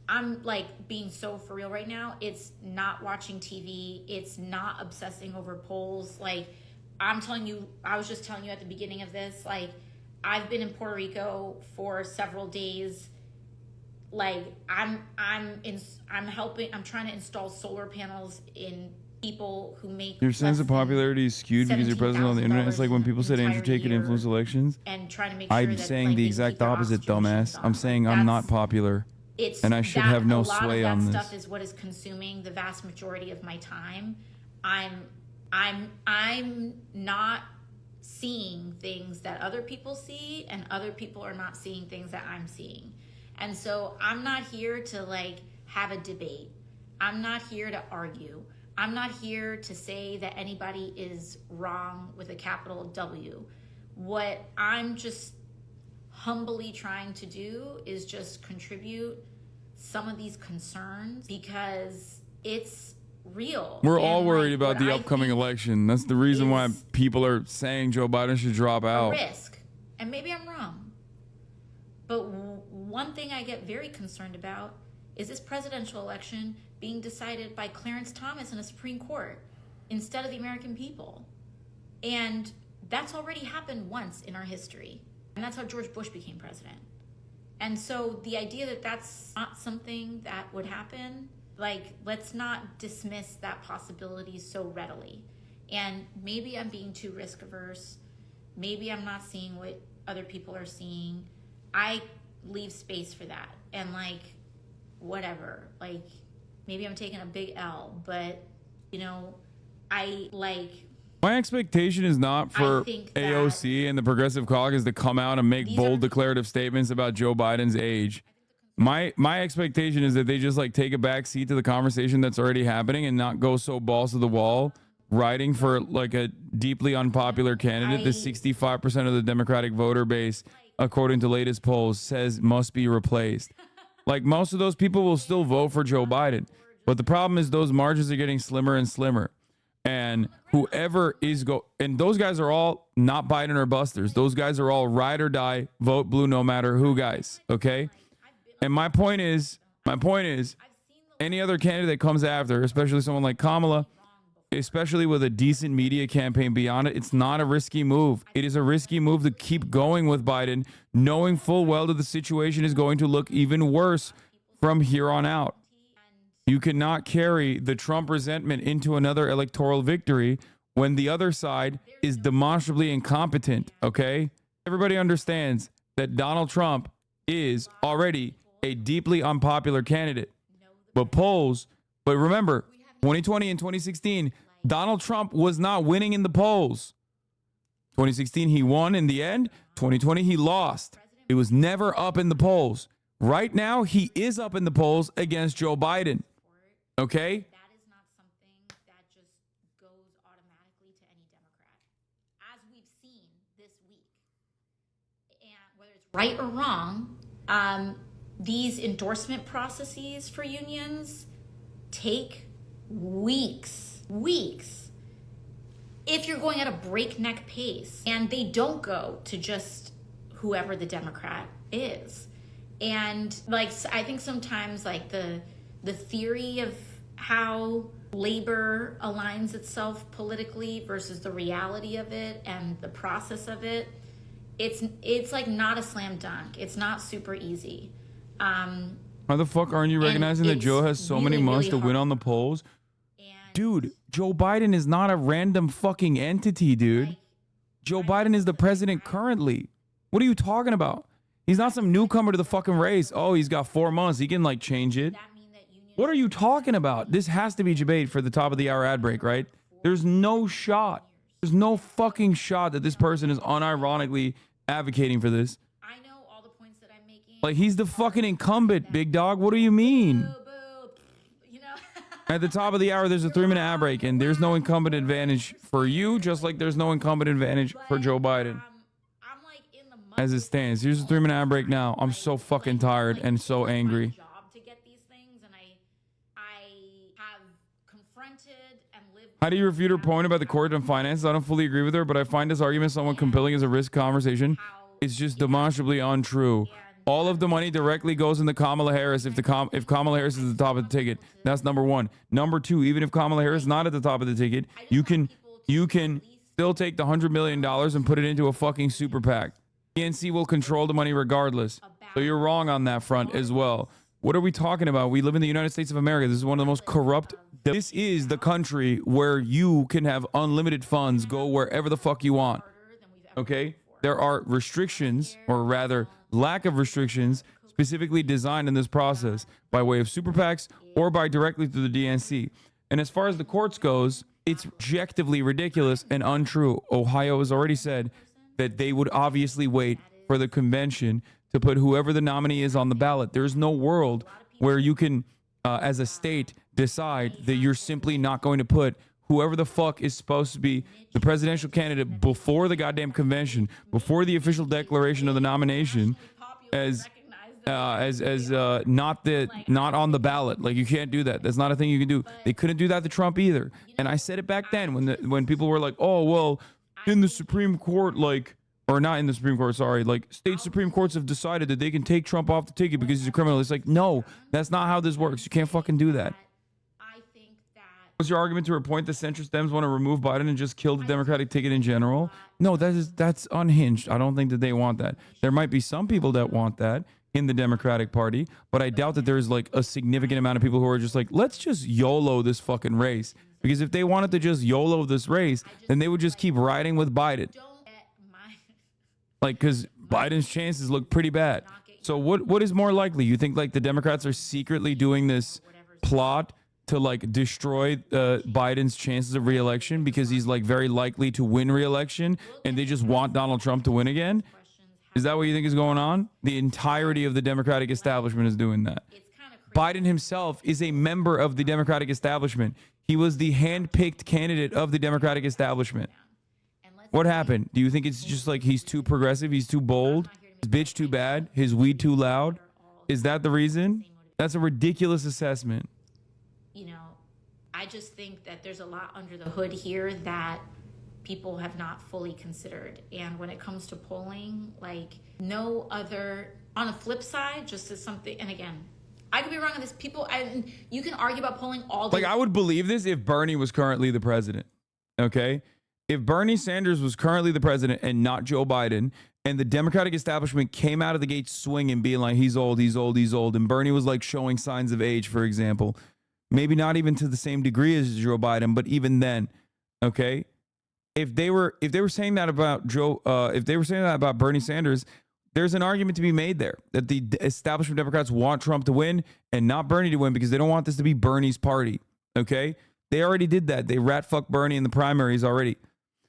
I'm like being so for real right now. It's not watching TV. It's not obsessing over polls. Like I'm telling you, I was just telling you at the beginning of this, like I've been in Puerto Rico for several days. Like I'm trying to install solar panels in people who make your sense of popularity is skewed because you're present on the internet. It's like when people said Andrew Tate could influence elections. And trying to make sure I'm that, saying like, the they exact keep their opposite, oxygen dumbass. machines I'm on. saying I'm not popular. And I should have no sway on this. A lot of that stuff is what is consuming the vast majority of my time. I'm not seeing things that other people see, and other people are not seeing things that I'm seeing. And so I'm not here to like have a debate. I'm not here to argue. I'm not here to say that anybody is wrong with a capital W. What I'm just humbly trying to do is just contribute some of these concerns because it's real. We're all worried about the upcoming election. That's the reason why people are saying Joe Biden should drop out. Risk. And maybe I'm wrong. But one thing I get very concerned about is this presidential election being decided by Clarence Thomas in a Supreme Court instead of the American people. And that's already happened once in our history. And that's how George Bush became president. And so the idea that that's not something that would happen, like, let's not dismiss that possibility so readily. And maybe I'm being too risk averse. Maybe I'm not seeing what other people are seeing. I leave space for that. And like, whatever, like maybe I'm taking a big L, but you know, my expectation is not for AOC and the Progressive Caucus to come out and make bold declarative statements about Joe Biden's age. My expectation is that they just like take a back seat to the conversation that's already happening and not go so balls to the wall writing for like a deeply unpopular candidate that 65% of the Democratic voter base, according to latest polls, says must be replaced. Like, most of those people will still vote for Joe Biden. But the problem is those margins are getting slimmer and slimmer. And whoever is and those guys are all not Biden or busters. Those guys are all ride or die, vote blue no matter who guys. Okay? And my point is, any other candidate that comes after, especially someone like Kamala, especially with a decent media campaign beyond it, it's not a risky move. It is a risky move to keep going with Biden, knowing full well that the situation is going to look even worse from here on out. You cannot carry the Trump resentment into another electoral victory when the other side is demonstrably incompetent, okay? Everybody understands that Donald Trump is already a deeply unpopular candidate. But remember, 2020 and 2016, Donald Trump was not winning in the polls. 2016, he won in the end. 2020, he lost. It was never up in the polls. Right now, he is up in the polls against Joe Biden. Okay? That is not something that just goes automatically to any Democrat, as we've seen this week. And whether it's right or wrong, these endorsement processes for unions take weeks. If you're going at a breakneck pace, and they don't go to just whoever the Democrat is. And like, I think sometimes like the theory of how labor aligns itself politically versus the reality of it and the process of it, it's like not a slam dunk. It's not super easy. How the fuck aren't you recognizing that Joe has so many months to win on the polls? Dude, Joe Biden is not a random fucking entity, dude. Joe Biden is the president currently. What are you talking about? He's not some newcomer to the fucking race. Oh, he's got 4 months. He can like change it. What are you talking about? This has to be debate for the top of the hour ad break, right? There's no shot. There's no fucking shot that this person is unironically advocating for this. I know all the points that I'm making. Like, he's the fucking incumbent, big dog. What do you mean? You know? At the top of the hour, there's a 3-minute ad break, and there's no incumbent advantage for you, just like there's no incumbent advantage for Joe Biden. I'm like in the mud As it stands. Here's a 3-minute ad break now. I'm so fucking tired and so angry. job to get these things, and I have confronted and lived. How do you refute her point about the court and finances? I don't fully agree with her, but I find this argument somewhat compelling as a risk conversation. It's just demonstrably untrue. All of the money directly goes into Kamala Harris if Kamala Harris is at the top of the ticket. That's number one. Number two, even if Kamala Harris is not at the top of the ticket, you can still take the $100 million and put it into a fucking super PAC. PNC will control the money regardless. So you're wrong on that front as well. What are we talking about? We live in the United States of America. This is one of the most corrupt. This is the country where you can have unlimited funds, go wherever the fuck you want. Okay? There are restrictions, or rather lack of restrictions, specifically designed in this process by way of super PACs or by directly through the DNC. And as far as the courts goes, it's objectively ridiculous and untrue. Ohio has already said that they would obviously wait for the convention to put whoever the nominee is on the ballot. There's no world where you can, as a state, decide that you're simply not going to put whoever the fuck is supposed to be the presidential candidate before the goddamn convention, before the official declaration of the nomination, as not on the ballot. Like, you can't do that. That's not a thing you can do. They couldn't do that to Trump either. And I said it back then when people were like, oh, well, in the Supreme Court, like, or not in the Supreme Court, sorry, like, state Supreme Courts have decided that they can take Trump off the ticket because he's a criminal. It's like, no, that's not how this works. You can't fucking do that. Was your argument to her point that centrist Dems want to remove Biden and just kill the Democratic ticket in general? No, that's unhinged. I don't think that they want that. There might be some people that want that in the Democratic Party, but I doubt that there's like a significant amount of people who are just like, let's just YOLO this fucking race. Because if they wanted to just YOLO this race, then they would just keep riding with Biden. Like, because Biden's chances look pretty bad. So what is more likely? You think like the Democrats are secretly doing this plot to like destroy Biden's chances of re-election because he's like very likely to win re-election and they just want Donald Trump to win again? Is that what you think is going on? The entirety of the Democratic establishment is doing that. Biden himself is a member of the Democratic establishment. He was the hand-picked candidate of the Democratic establishment. What happened? Do you think it's just like he's too progressive, he's too bold, his bitch too bad, his weed too loud? Is that the reason? That's a ridiculous assessment. You know, I just think that there's a lot under the hood here that people have not fully considered. And when it comes to polling, like no other, on the flip side, just as something, and again, I could be wrong on this. You can argue about polling all day. Like, I would believe this if Bernie was currently the president. Okay? If Bernie Sanders was currently the president and not Joe Biden, and the Democratic establishment came out of the gate swinging, being like, he's old, and Bernie was like showing signs of age, for example, Maybe not even to the same degree as Joe Biden, but even then, okay? If they were saying that about if they were saying that about Bernie Sanders, there's an argument to be made there that the establishment Democrats want Trump to win and not Bernie to win because they don't want this to be Bernie's party. Okay, they already did that. They rat fuck Bernie in the primaries already,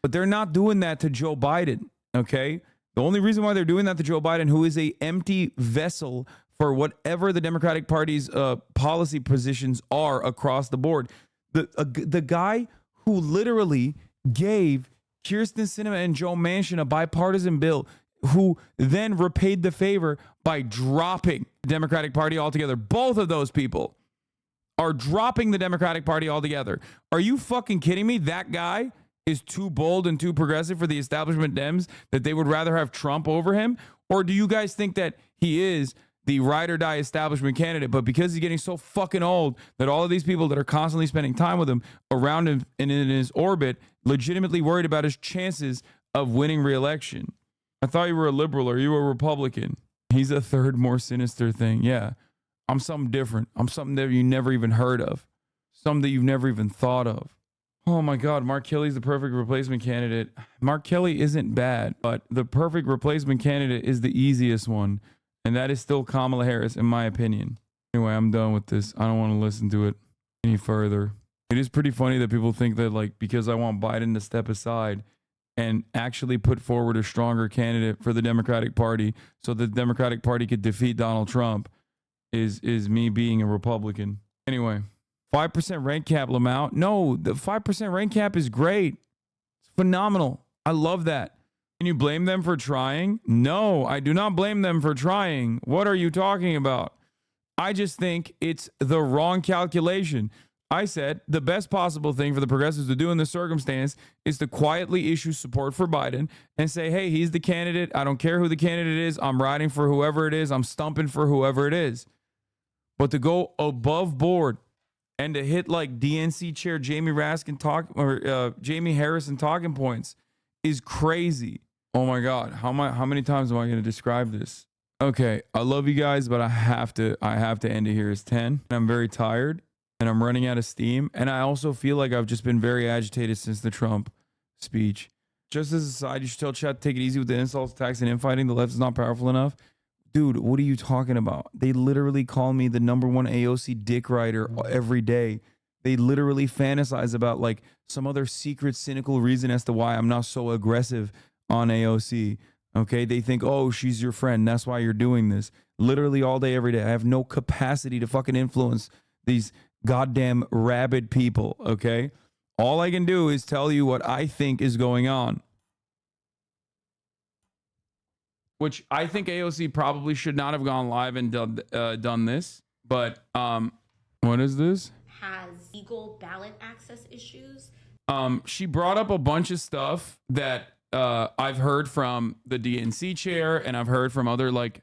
but they're not doing that to Joe Biden. Okay, the only reason why they're doing that to Joe Biden, who is a empty vessel for whatever the Democratic Party's policy positions are across the board, the guy who literally gave Kyrsten Sinema and Joe Manchin a bipartisan bill, who then repaid the favor by dropping the Democratic Party altogether. Both of those people are dropping the Democratic Party altogether. Are you fucking kidding me? That guy is too bold and too progressive for the establishment Dems that they would rather have Trump over him? Or do you guys think that he is the ride or die establishment candidate, but because he's getting so fucking old that all of these people that are constantly spending time with him around him and in his orbit legitimately worried about his chances of winning re-election? I thought you were a liberal or you were a Republican. He's a third more sinister thing. Yeah, I'm something different. I'm something that you never even heard of. Something that you've never even thought of. Oh my God, Mark Kelly's the perfect replacement candidate. Mark Kelly isn't bad, but the perfect replacement candidate is the easiest one. And that is still Kamala Harris, in my opinion. Anyway, I'm done with this. I don't want to listen to it any further. It is pretty funny that people think that, like, because I want Biden to step aside and actually put forward a stronger candidate for the Democratic Party so the Democratic Party could defeat Donald Trump is me being a Republican. Anyway, 5% rent cap, Lamau. No, the 5% rent cap is great. It's phenomenal. I love that. Can you blame them for trying? No, I do not blame them for trying. What are you talking about? I just think it's the wrong calculation. I said the best possible thing for the progressives to do in this circumstance is to quietly issue support for Biden and say, hey, he's the candidate. I don't care who the candidate is. I'm riding for whoever it is. I'm stumping for whoever it is. But to go above board and to hit like DNC chair Jamie Harrison talking points is crazy. Oh my God. How many times am I going to describe this? Okay. I love you guys, but I have to end it here. It's 10. I'm very tired and I'm running out of steam. And I also feel like I've just been very agitated since the Trump speech. Just as a side, you should tell chat to take it easy with the insults, attacks, and infighting. The left is not powerful enough. Dude, what are you talking about? They literally call me the #1 AOC dick rider every day. They literally fantasize about like some other secret, cynical reason as to why I'm not so aggressive on AOC. Okay, they think, oh, she's your friend. That's why you're doing this. Literally all day, every day. I have no capacity to fucking influence these goddamn rabid people. Okay, all I can do is tell you what I think is going on. Which I think AOC probably should not have gone live and done this. But what is this? Has legal ballot access issues. She brought up a bunch of stuff that I've heard from the DNC chair and I've heard from other like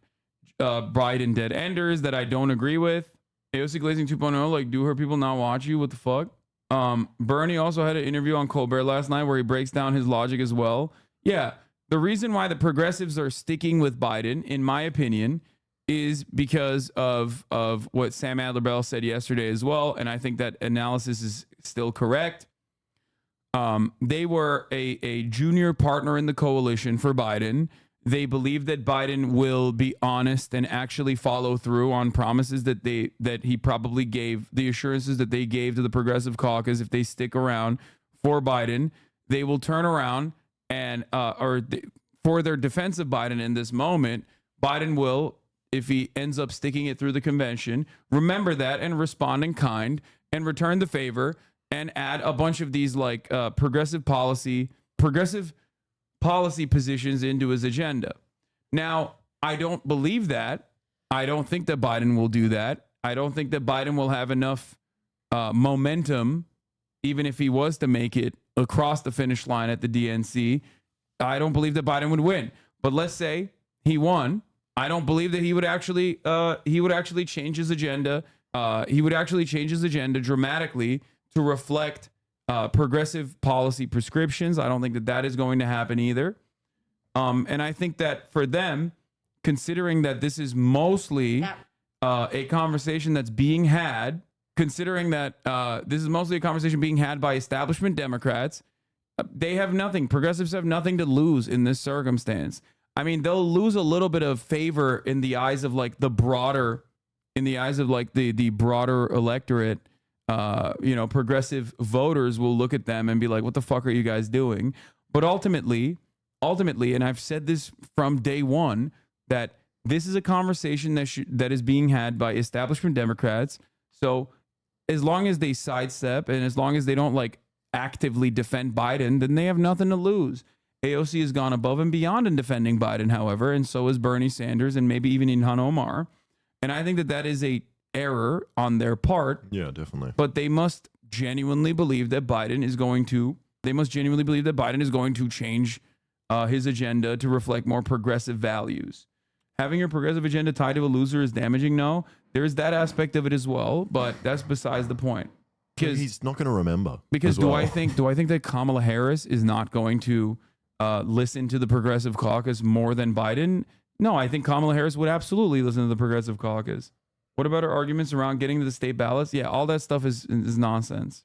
Biden dead enders that I don't agree with. AOC Glazing 2.0, like, do her people not watch you? What the fuck? Bernie also had an interview on Colbert last night where he breaks down his logic as well. Yeah, the reason why the progressives are sticking with Biden, in my opinion, is because of what Sam Adler-Bell said yesterday as well. And I think that analysis is still correct. They were a junior partner in the coalition for Biden. They believe that Biden will be honest and actually follow through on promises that he probably gave, the assurances that they gave to the Progressive Caucus. If they stick around for Biden, they will turn around and for their defense of Biden in this moment, Biden will, if he ends up sticking it through the convention, remember that and respond in kind and return the favor and add a bunch of these like progressive policy positions into his agenda. Now, I don't believe that. I don't think that Biden will do that. I don't think that Biden will have enough momentum, even if he was to make it across the finish line at the DNC. I don't believe that Biden would win. But let's say he won. I don't believe that he would actually change his agenda. He would actually change his agenda dramatically to reflect progressive policy prescriptions. I don't think that is going to happen either. And I think that for them, considering that this is mostly a conversation that's being had considering that this is mostly a conversation being had by establishment Democrats, they have nothing. Progressives have nothing to lose in this circumstance. I mean, they'll lose a little bit of favor in the eyes of like the broader, the broader electorate. Progressive voters will look at them and be like, what the fuck are you guys doing? But ultimately, and I've said this from day one, that this is a conversation that is being had by establishment Democrats. So as long as they sidestep and as long as they don't like actively defend Biden, then they have nothing to lose. AOC has gone above and beyond in defending Biden, however, and so is Bernie Sanders and maybe even Ilhan Omar. And I think that is a error on their part. Yeah, definitely. But they must genuinely believe that Biden is going to change his agenda to reflect more progressive values. Having your progressive agenda tied to a loser is damaging. No, there's that aspect of it as well, but that's besides the point. Because he's not going to remember. Because do I think that Kamala Harris is not going to listen to the progressive caucus more than Biden? No, I think Kamala Harris would absolutely listen to the progressive caucus. What about her arguments around getting to the state ballots? Yeah, all that stuff is nonsense.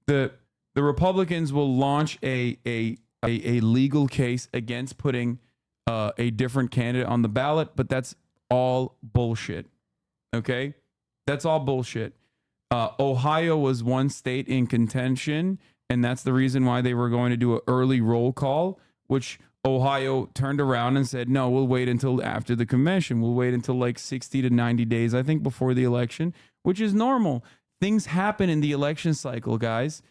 The Republicans will launch a legal case against putting a different candidate on the ballot, but that's all bullshit. Okay? That's all bullshit. Ohio was one state in contention, and that's the reason why they were going to do an early roll call, which Ohio turned around and said, no, we'll wait until after the convention. We'll wait until like 60 to 90 days, I think, before the election, which is normal. Things happen in the election cycle, guys.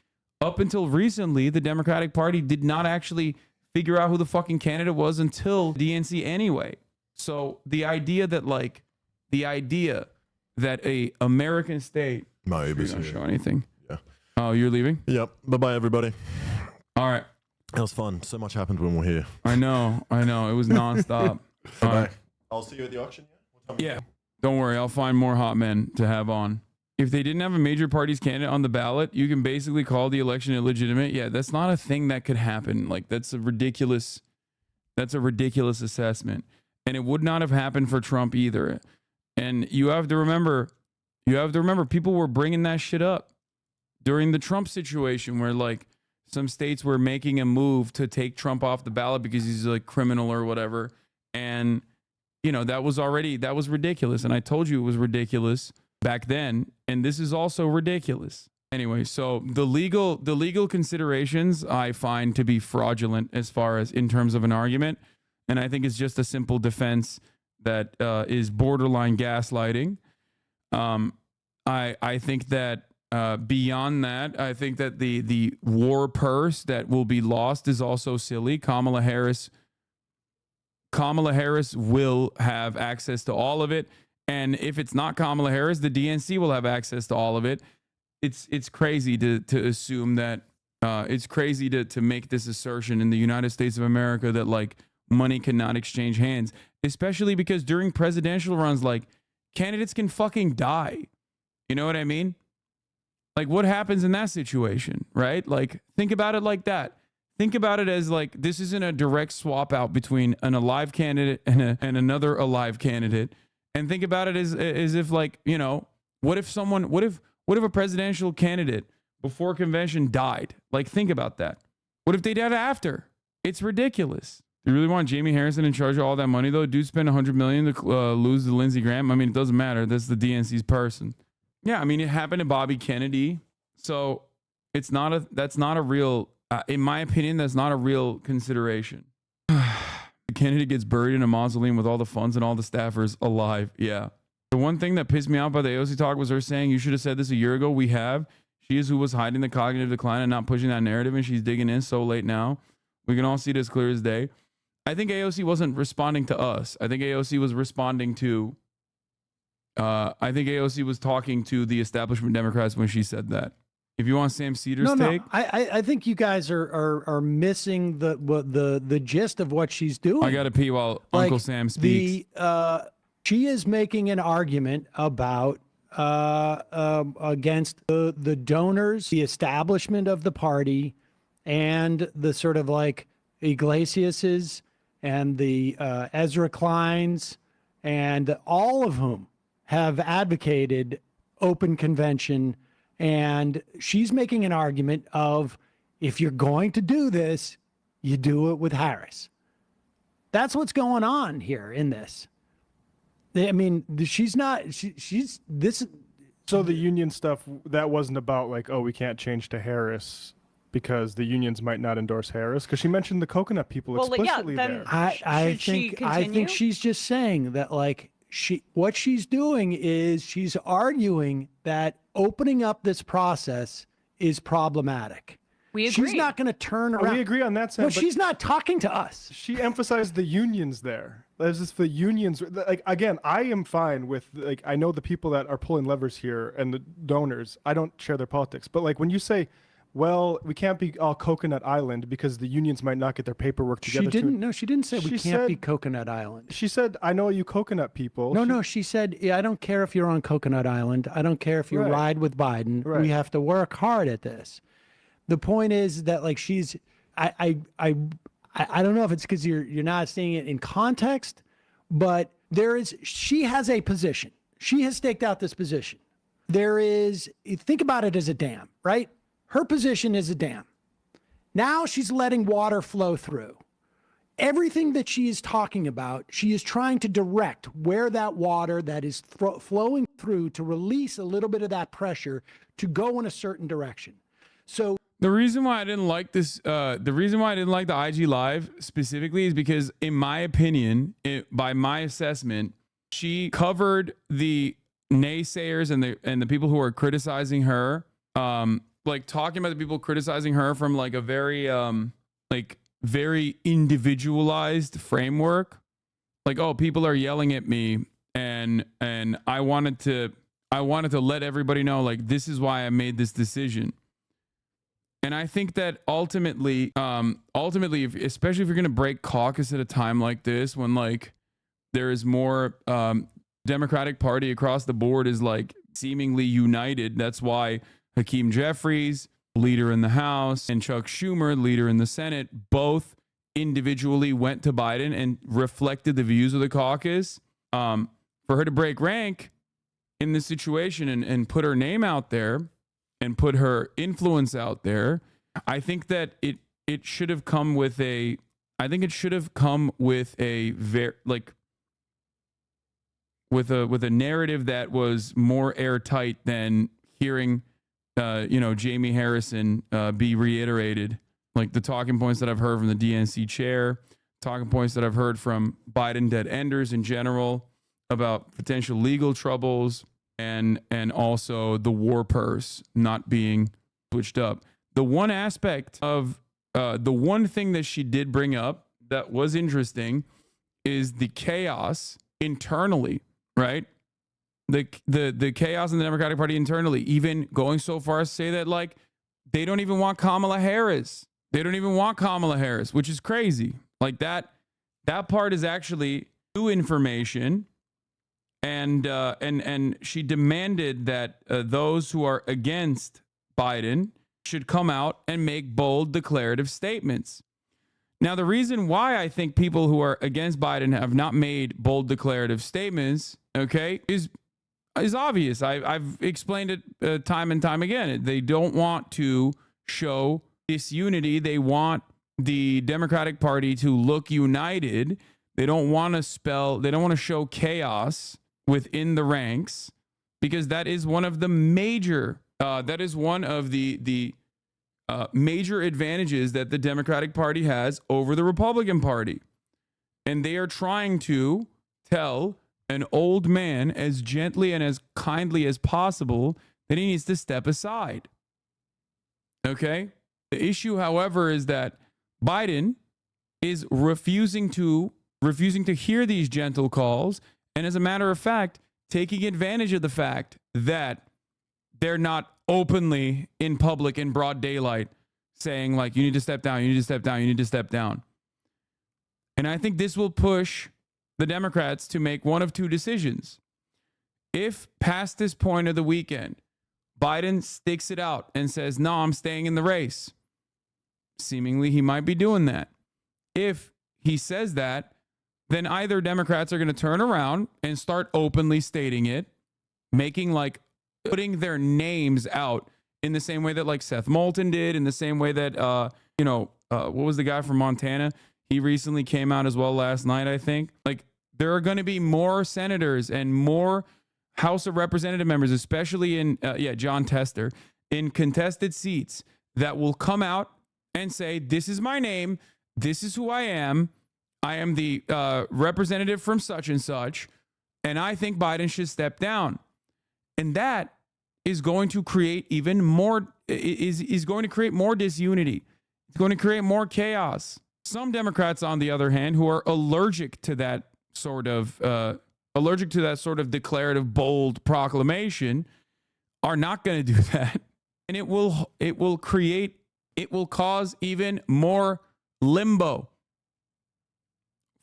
Up until recently, the Democratic Party did not actually figure out who the fucking candidate was until DNC anyway. So the idea that a American state... My You're not show anything. Yeah. Oh, you're leaving? Yep. Bye-bye, everybody. All right. That was fun. So much happened when we're here. I know. It was nonstop. Bye-bye. Right. I'll see you at the auction. Yeah. Don't worry. I'll find more hot men to have on. If they didn't have a major party's candidate on the ballot, you can basically call the election illegitimate. Yeah, that's not a thing that could happen. Like that's a ridiculous assessment. And it would not have happened for Trump either. And you have to remember people were bringing that shit up during the Trump situation where like some states were making a move to take Trump off the ballot because he's like criminal or whatever. And that was ridiculous. And I told you it was ridiculous back then. And this is also ridiculous. Anyway, so the legal considerations I find to be fraudulent as far as in terms of an argument. And I think it's just a simple defense that is borderline gaslighting. I think that beyond that, I think that the war purse that will be lost is also silly. Kamala Harris will have access to all of it. And if it's not Kamala Harris, the DNC will have access to all of it. It's crazy to assume that it's crazy to make this assertion in the United States of America that like money cannot exchange hands, especially because during presidential runs, like candidates can fucking die. You know what I mean? Like what happens in that situation, right? Like think about it like that. Think about it as like this isn't a direct swap out between an alive candidate and another alive candidate. And think about it as if like, what if a presidential candidate before convention died? Like think about that. What if they died after? It's ridiculous. You really want Jamie Harrison in charge of all that money though? Dude spent $100 million to lose to Lindsey Graham. I mean, it doesn't matter. That's the DNC's person. Yeah, I mean, it happened to Bobby Kennedy. So that's not a real, in my opinion, that's not a real consideration. The candidate gets buried in a mausoleum with all the funds and all the staffers alive. Yeah. The one thing that pissed me off by the AOC talk was her saying, you should have said this a year ago. We have. She is who was hiding the cognitive decline and not pushing that narrative, and she's digging in so late now. We can all see it as clear as day. I think AOC wasn't responding to us. I think AOC was responding to, I think AOC was talking to the establishment Democrats when she said that. If you want Sam Cedar's take. No, I think you guys are missing the gist of what she's doing. I got to pee while Uncle Sam speaks. She is making an argument about against the donors, the establishment of the party, and the sort of like Iglesias's and the Ezra Kleins, and all of whom have advocated open convention. And she's making an argument of, if you're going to do this, you do it with Harris. That's what's going on here in this. I mean, she's not, she's this. So the union stuff, that wasn't about like, oh, we can't change to Harris because the unions might not endorse Harris, because she mentioned the coconut people explicitly there. I think she's just saying that, like, what she's doing is she's arguing that opening up this process is problematic. We agree. She's not going to turn around. We agree on that sense. But she's not talking to us. She emphasized the unions there. There's this the unions. Like, again, I am fine with, like, I know the people that are pulling levers here and the donors. I don't share their politics. But like when you say, well, we can't be all Coconut Island because the unions might not get their paperwork together. She didn't say we can't be Coconut Island. She said, I know you coconut people. No, she said, yeah, I don't care if you're on Coconut Island. I don't care if you ride with Biden. Right. We have to work hard at this. The point is that, like, she's, I don't know if it's because you're not seeing it in context, but she has a position. She has staked out this position. Think about it as a dam, right? Her position is a dam. Now she's letting water flow through. Everything that she is talking about, she is trying to direct where that water that is flowing through to release a little bit of that pressure to go in a certain direction. So the reason why I didn't like this, the reason why I didn't like the IG Live specifically is because, in my opinion, by my assessment, she covered the naysayers and the people who are criticizing her, like talking about the people criticizing her from like a very very individualized framework. Like, oh, people are yelling at me, and I wanted to let everybody know, like, this is why I made this decision. And I think that ultimately, especially if you're going to break caucus at a time like this, when like there is more Democratic Party across the board is like seemingly united. That's why Hakeem Jeffries, leader in the House, and Chuck Schumer, leader in the Senate, both individually went to Biden and reflected the views of the caucus. For her to break rank in this situation and put her name out there and put her influence out there, I think that it should have come with a narrative that was more airtight than hearing Jamie Harrison be reiterated. Like the talking points that I've heard from the DNC chair, talking points that I've heard from Biden dead enders in general about potential legal troubles, and also the war purse not being switched up. The one aspect of the one thing that she did bring up that was interesting is the chaos internally, right? The chaos in the Democratic Party internally, even going so far as to say that, like, they don't even want Kamala Harris. They don't even want Kamala Harris, which is crazy. Like that part is actually new information. And she demanded that those who are against Biden should come out and make bold declarative statements. Now, the reason why I think people who are against Biden have not made bold declarative statements, okay, is obvious. I've explained it time and time again. They don't want to show disunity. They want the Democratic Party to look united. They don't want to show chaos within the ranks, because that is one of the major major advantages that the Democratic Party has over the Republican Party. And they are trying to tell an old man as gently and as kindly as possible that he needs to step aside. Okay? The issue, however, is that Biden is refusing to hear these gentle calls, and as a matter of fact, taking advantage of the fact that they're not openly in public in broad daylight saying, like, you need to step down, you need to step down, you need to step down. And I think this will push the Democrats to make one of two decisions. If past this point of the weekend, Biden sticks it out and says, no, I'm staying in the race, seemingly he might be doing that. If he says that, then either Democrats are going to turn around and start openly stating it, making like putting their names out in the same way that like Seth Moulton did, in the same way that what was the guy from Montana? He recently came out as well last night, I think. Like, there are going to be more senators and more House of Representative members, especially in John Tester, in contested seats, that will come out and say, this is my name, this is who I am the representative from such and such, and I think Biden should step down. And that is going to create even more, is going to create more disunity. It's going to create more chaos. Some Democrats, on the other hand, who are allergic to that sort of declarative, bold proclamation, are not going to do that. And it will cause even more limbo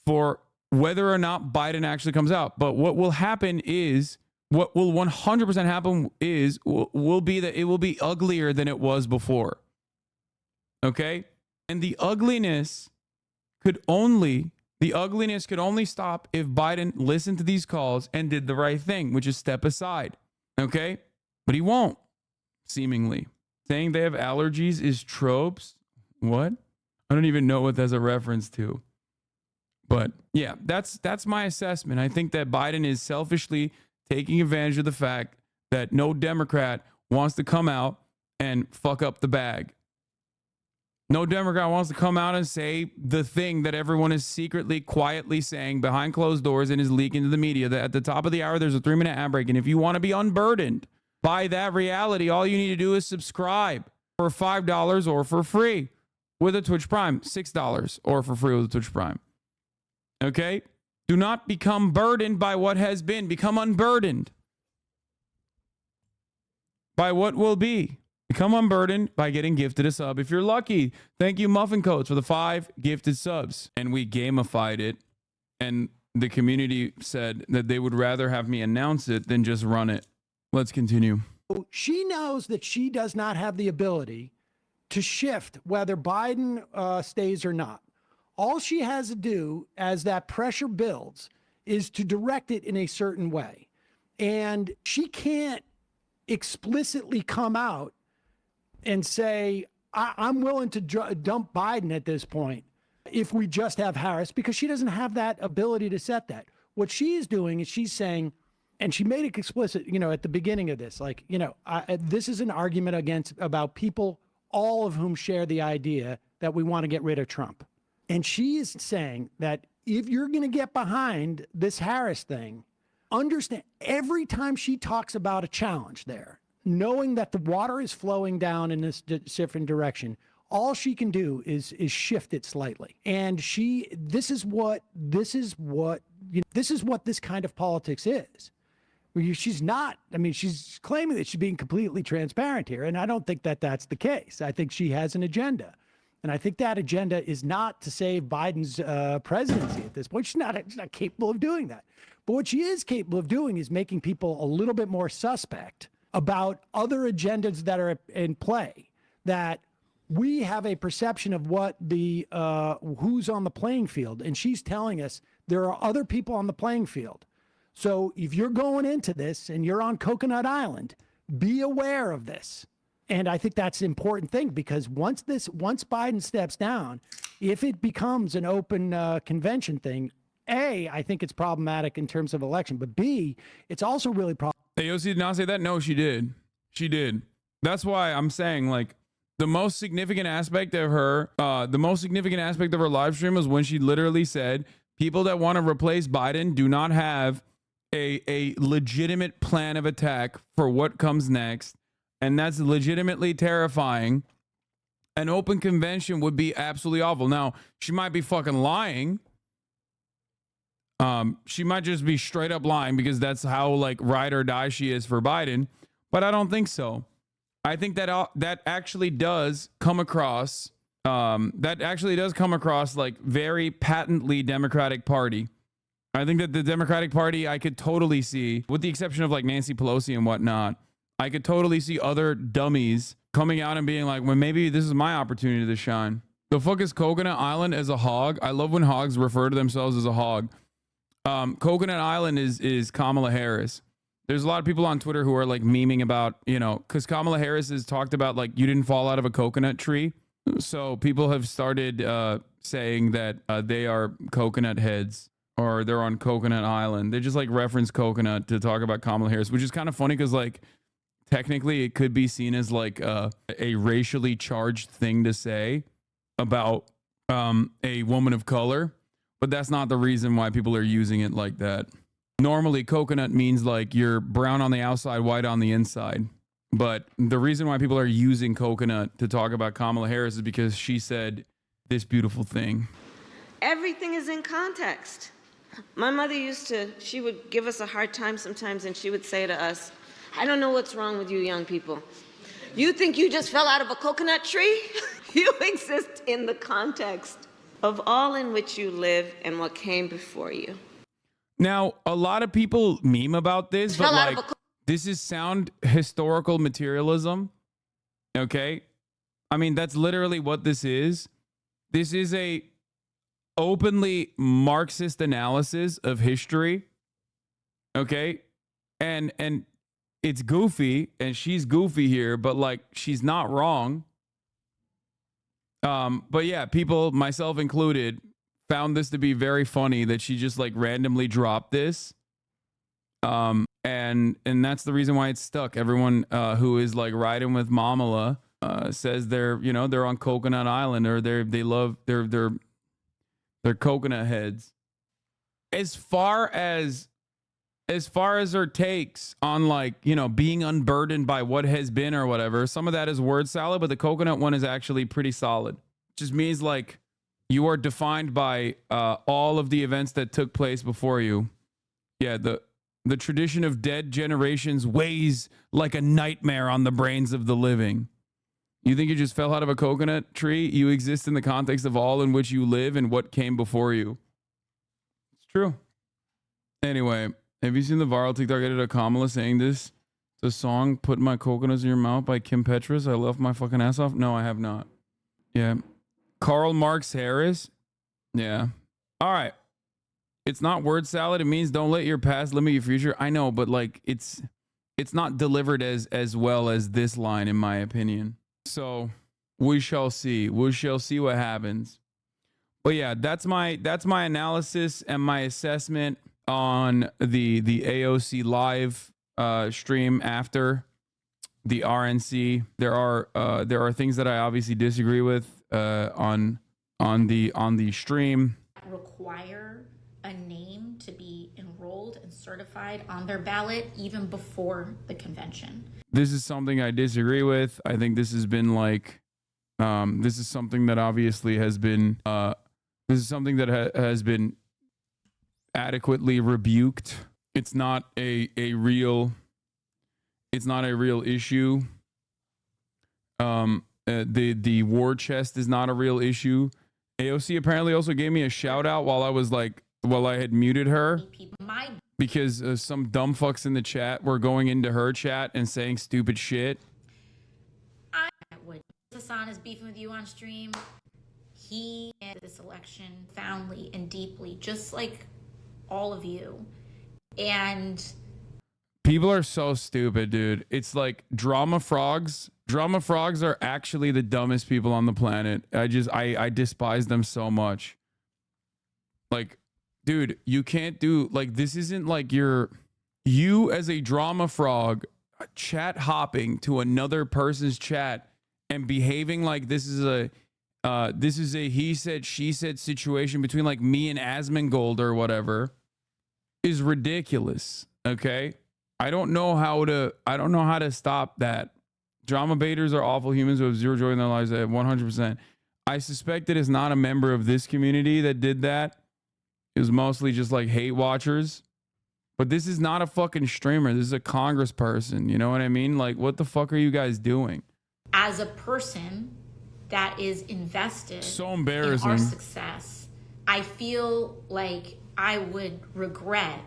for whether or not Biden actually comes out. But what will happen is, what will 100% happen is, will be that it will be uglier than it was before. Okay? And the ugliness could only stop if Biden listened to these calls and did the right thing, which is step aside. Okay? But he won't, seemingly. Saying they have allergies is tropes. What? I don't even know what that's a reference to. But yeah, that's my assessment. I think that Biden is selfishly taking advantage of the fact that no Democrat wants to come out and fuck up the bag. No Democrat wants to come out and say the thing that everyone is secretly, quietly saying behind closed doors and is leaking to the media, that at the top of the hour, there's a 3-minute ad break. And if you want to be unburdened by that reality, all you need to do is subscribe for $5 or for free with a Twitch Prime, $6 or for free with a Twitch Prime. Okay? Do not become burdened by what has been. Become unburdened by what will be. Become unburdened by getting gifted a sub if you're lucky. Thank you, Muffin Coats, for the 5 gifted subs. And we gamified it. And the community said that they would rather have me announce it than just run it. Let's continue. She knows that she does not have the ability to shift whether Biden stays or not. All she has to do as that pressure builds is to direct it in a certain way. And she can't explicitly come out and say, I'm willing to dump Biden at this point if we just have Harris, because she doesn't have that ability to set that. What she is doing is she's saying, and she made it explicit, at the beginning of this, like, this is an argument about people, all of whom share the idea that we want to get rid of Trump. And she is saying that if you're going to get behind this Harris thing, understand every time she talks about a challenge there, knowing that the water is flowing down in this different direction, all she can do is shift it slightly. And this is what this kind of politics is. She's not, she's claiming that she's being completely transparent here. And I don't think that that's the case. I think she has an agenda. And I think that agenda is not to save Biden's presidency at this point. She's not capable of doing that. But what she is capable of doing is making people a little bit more suspect about other agendas that are in play, that we have a perception of what the who's on the playing field. And she's telling us there are other people on the playing field. So if you're going into this and you're on Coconut Island, be aware of this. And I think that's an important thing, because once Biden steps down, if it becomes an open convention thing, A, I think it's problematic in terms of election, but B, it's also really problematic. AOC did not say that. No, she did. She did. That's why I'm saying, like, the most significant aspect of her live stream was when she literally said, people that want to replace Biden do not have a legitimate plan of attack for what comes next. And that's legitimately terrifying. An open convention would be absolutely awful. Now, she might be fucking lying. She might just be straight up lying, because that's how, like, ride or die she is for Biden. But I don't think so. I think that that actually does come across. Like very patently Democratic Party. I think that the Democratic Party, I could totally see, with the exception of like Nancy Pelosi and whatnot, I could totally see other dummies coming out and being like, well, maybe this is my opportunity to shine. The fuck is Coconut Island as a hog? I love when hogs refer to themselves as a hog. Coconut Island is Kamala Harris. There's a lot of people on Twitter who are like memeing about, you know, because Kamala Harris has talked about like you didn't fall out of a coconut tree. So people have started saying that they are coconut heads or they're on Coconut Island. They just like reference coconut to talk about Kamala Harris, which is kind of funny because like technically it could be seen as like a racially charged thing to say about a woman of color, but that's not the reason why people are using it like that. Normally, coconut means like you're brown on the outside, white on the inside. But the reason why people are using coconut to talk about Kamala Harris is because she said this beautiful thing. Everything is in context. My mother she would give us a hard time sometimes, and she would say to us, I don't know what's wrong with you young people. You think you just fell out of a coconut tree? You exist in the context of all in which you live and what came before you. Now, a lot of people meme about this, but like, this is sound historical materialism. Okay? I mean, that's literally what this is. This is a openly Marxist analysis of history. Okay? And it's goofy, and she's goofy here, but like, she's not wrong. But yeah, people, myself included, found this to be very funny that she just like randomly dropped this. And that's the reason why it's stuck. Everyone who is like riding with Mamala says they're on Coconut Island, or they're coconut heads. As far as her takes on like, you know, being unburdened by what has been or whatever, some of that is word salad, but the coconut one is actually pretty solid. It just means like you are defined by all of the events that took place before you. Yeah, the tradition of dead generations weighs like a nightmare on the brains of the living. You think you just fell out of a coconut tree? You exist in the context of all in which you live and what came before you. It's true. Anyway, have you seen the viral TikTok edit of Kamala saying this? The song "Put My Coconuts in Your Mouth" by Kim Petras. I left my fucking ass off. No, I have not. Yeah. Karl Marx Harris. Yeah. All right. It's not word salad. It means don't let your past limit your future. I know, but like it's not delivered as well as this line, in my opinion. So we shall see. We shall see what happens. But yeah, that's my analysis and my assessment on the AOC live stream after the RNC. There are things that I obviously disagree with on the stream. Require a name to be enrolled and certified on their ballot even before the convention. This is something I disagree with. I think this has been like, this is something that obviously has been, this is something that has been adequately rebuked. It's not a real issue. The war chest is not a real issue. AOC apparently also gave me a shout out while I had muted her, because some dumb fucks in the chat were going into her chat and saying stupid shit. Hasan is beefing with you on stream. He in this election profoundly and deeply, just like all of you. And people are so stupid, dude. It's like drama frogs. Drama frogs are actually the dumbest people on the planet. I despise them so much. Like, dude, you can't do like, this isn't like you as a drama frog chat hopping to another person's chat and behaving like this is a he said she said situation between like me and Asmongold or whatever is ridiculous. Okay, I don't know how to stop that. Drama baiters are awful humans who have zero joy in their lives. 100%. I suspect it is not a member of this community that did that. It was mostly just like hate watchers. But this is not a fucking streamer. This is a congressperson. You know what I mean? Like, what the fuck are you guys doing? As a person that is invested so embarrassing in our success, I feel like I would regret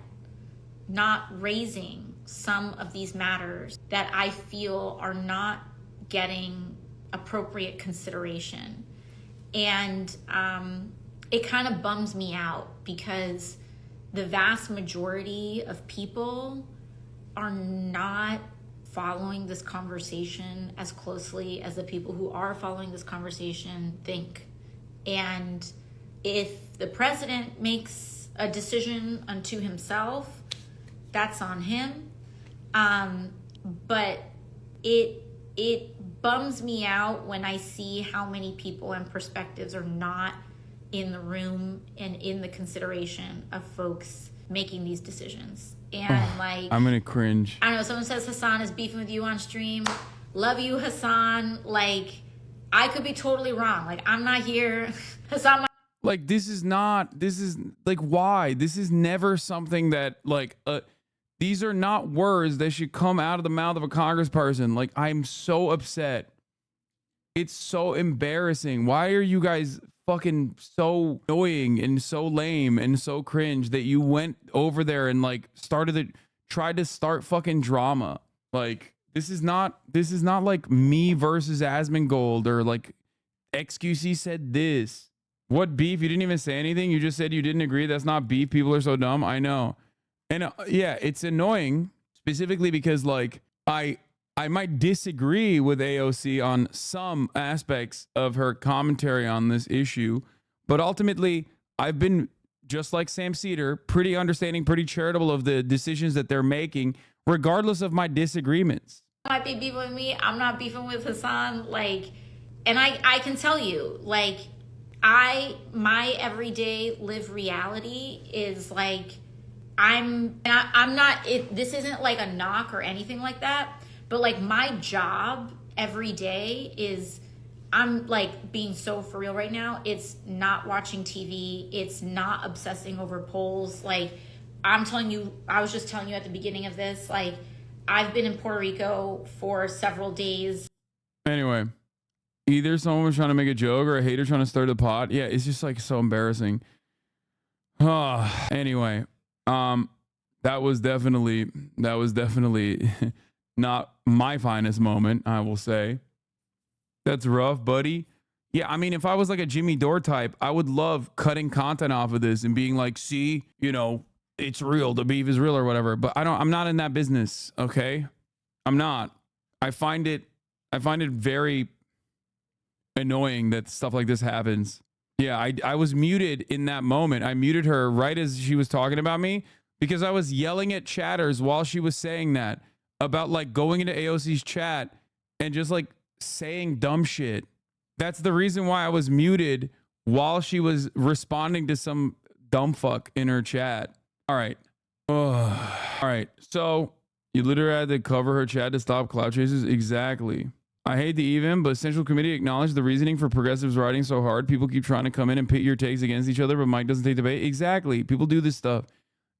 not raising some of these matters that I feel are not getting appropriate consideration. And it kind of bums me out because the vast majority of people are not following this conversation as closely as the people who are following this conversation think. And if the president makes a decision unto himself, that's on him. But it bums me out when I see how many people and perspectives are not in the room and in the consideration of folks making these decisions. And like, I'm gonna cringe. I don't know, someone says Hasan is beefing with you on stream. Love you, Hasan. Like, I could be totally wrong. Like, I'm not here. Hasan, Like, this is like, why? This is never something that, like, these are not words that should come out of the mouth of a congressperson. Like, I'm so upset. It's so embarrassing. Why are you guys fucking so annoying and so lame and so cringe that you went over there and like tried to start fucking drama? Like, this is not like me versus Asmongold or like XQC said this. What beef? You didn't even say anything. You just said you didn't agree. That's not beef. People are so dumb. I know. And yeah, it's annoying specifically because like I might disagree with AOC on some aspects of her commentary on this issue, but ultimately I've been, just like Sam Cedar, pretty understanding, pretty charitable of the decisions that they're making, regardless of my disagreements. might be beefing with me. I'm not beefing with Hasan. Like, and I can tell you, like, my everyday live reality is like, I'm not, this isn't like a knock or anything like that. But like my job every day is, I'm like being so for real right now. It's not watching TV. It's not obsessing over polls. Like, I'm telling you, I was just telling you at the beginning of this, like, I've been in Puerto Rico for several days. Anyway, either someone was trying to make a joke or a hater trying to stir the pot. Yeah, it's just like so embarrassing. Anyway, that was definitely not my finest moment, I will say. That's rough, buddy. Yeah, I mean, if I was like a Jimmy Dore type, I would love cutting content off of this and being like, see, you know, it's real, the beef is real or whatever. But I'm not in that business, okay? I'm not. I find it very annoying that stuff like this happens. Yeah, I was muted in that moment. I muted her right as she was talking about me because I was yelling at chatters while she was saying that about like going into AOC's chat and just like saying dumb shit. That's the reason why I was muted while she was responding to some dumb fuck in her chat. All right. All right. So you literally had to cover her chat to stop cloud chasers? Exactly. I hate the even, but Central Committee acknowledged the reasoning for progressives riding so hard. People keep trying to come in and pit your takes against each other, but Mike doesn't take the bait. Exactly. People do this stuff.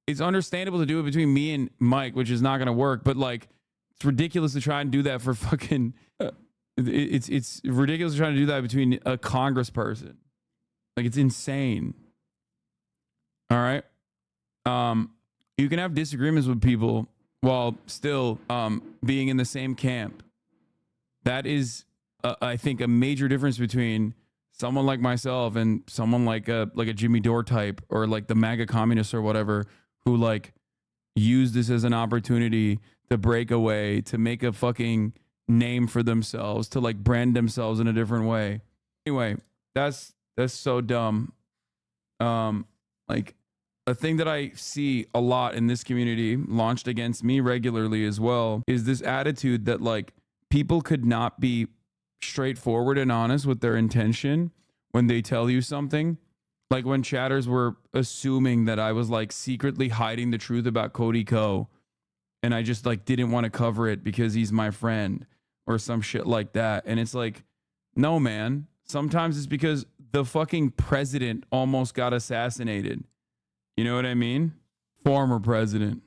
It's understandable to do it between me and Mike, which is not going to work, but like, it's ridiculous to try and do that for fucking, it's ridiculous to try to do that between a congressperson. Like, it's insane. All right. You can have disagreements with people while still being in the same camp. That is, I think, a major difference between someone like myself and someone like a Jimmy Dore type or like the MAGA communists or whatever, who like use this as an opportunity to break away, to make a fucking name for themselves, to like brand themselves in a different way. Anyway, that's so dumb. Like, a thing that I see a lot in this community, launched against me regularly as well, is this attitude that like people could not be straightforward and honest with their intention when they tell you something. Like when chatters were assuming that I was like secretly hiding the truth about Cody Ko, and I just like didn't want to cover it because he's my friend or some shit like that. And it's like, no, man. Sometimes it's because the fucking president almost got assassinated. You know what I mean? Former president.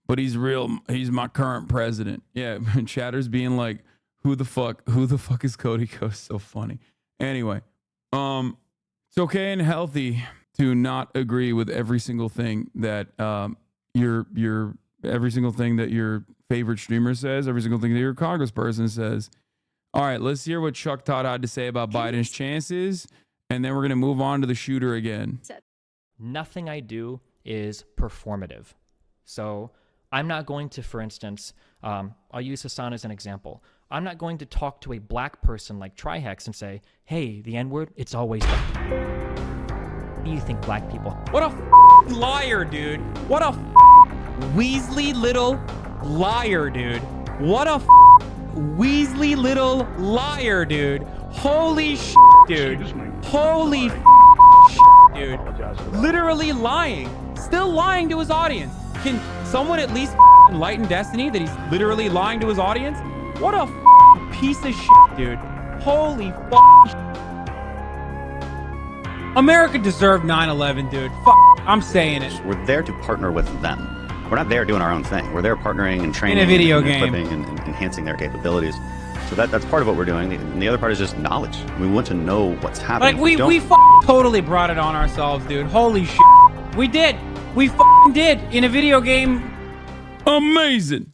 But he's my current president. Yeah, chatters being like, who the fuck is Cody Ko? So funny. Anyway, it's okay and healthy to not agree with every single thing that every single thing that your favorite streamer says, every single thing that your congressperson says. All right, let's hear what Chuck Todd had to say about Biden's chances, and then we're going to move on to the shooter again. Nothing I do is performative. So I'm not going to, for instance, I'll use Hasan as an example. I'm not going to talk to a black person like Trihex and say, hey, the N-word, it's always black. What do you think, black people? What a liar, dude. What a Weasley little liar, dude. What a Weasley little liar, dude. Holy dude. Holy dude. Literally lying. Still lying to his audience. Can someone at least enlighten Destiny that he's literally lying to his audience? What a piece of dude. Holy America deserved 9/11, dude. I'm saying it. We're there to partner with them. We're not there doing our own thing. We're there partnering and training in a video and game, equipping and enhancing their capabilities. So that's part of what we're doing. And the other part is just knowledge. We want to know what's happening. Like we totally brought it on ourselves, dude. Holy shit. We did. We did in a video game. Amazing.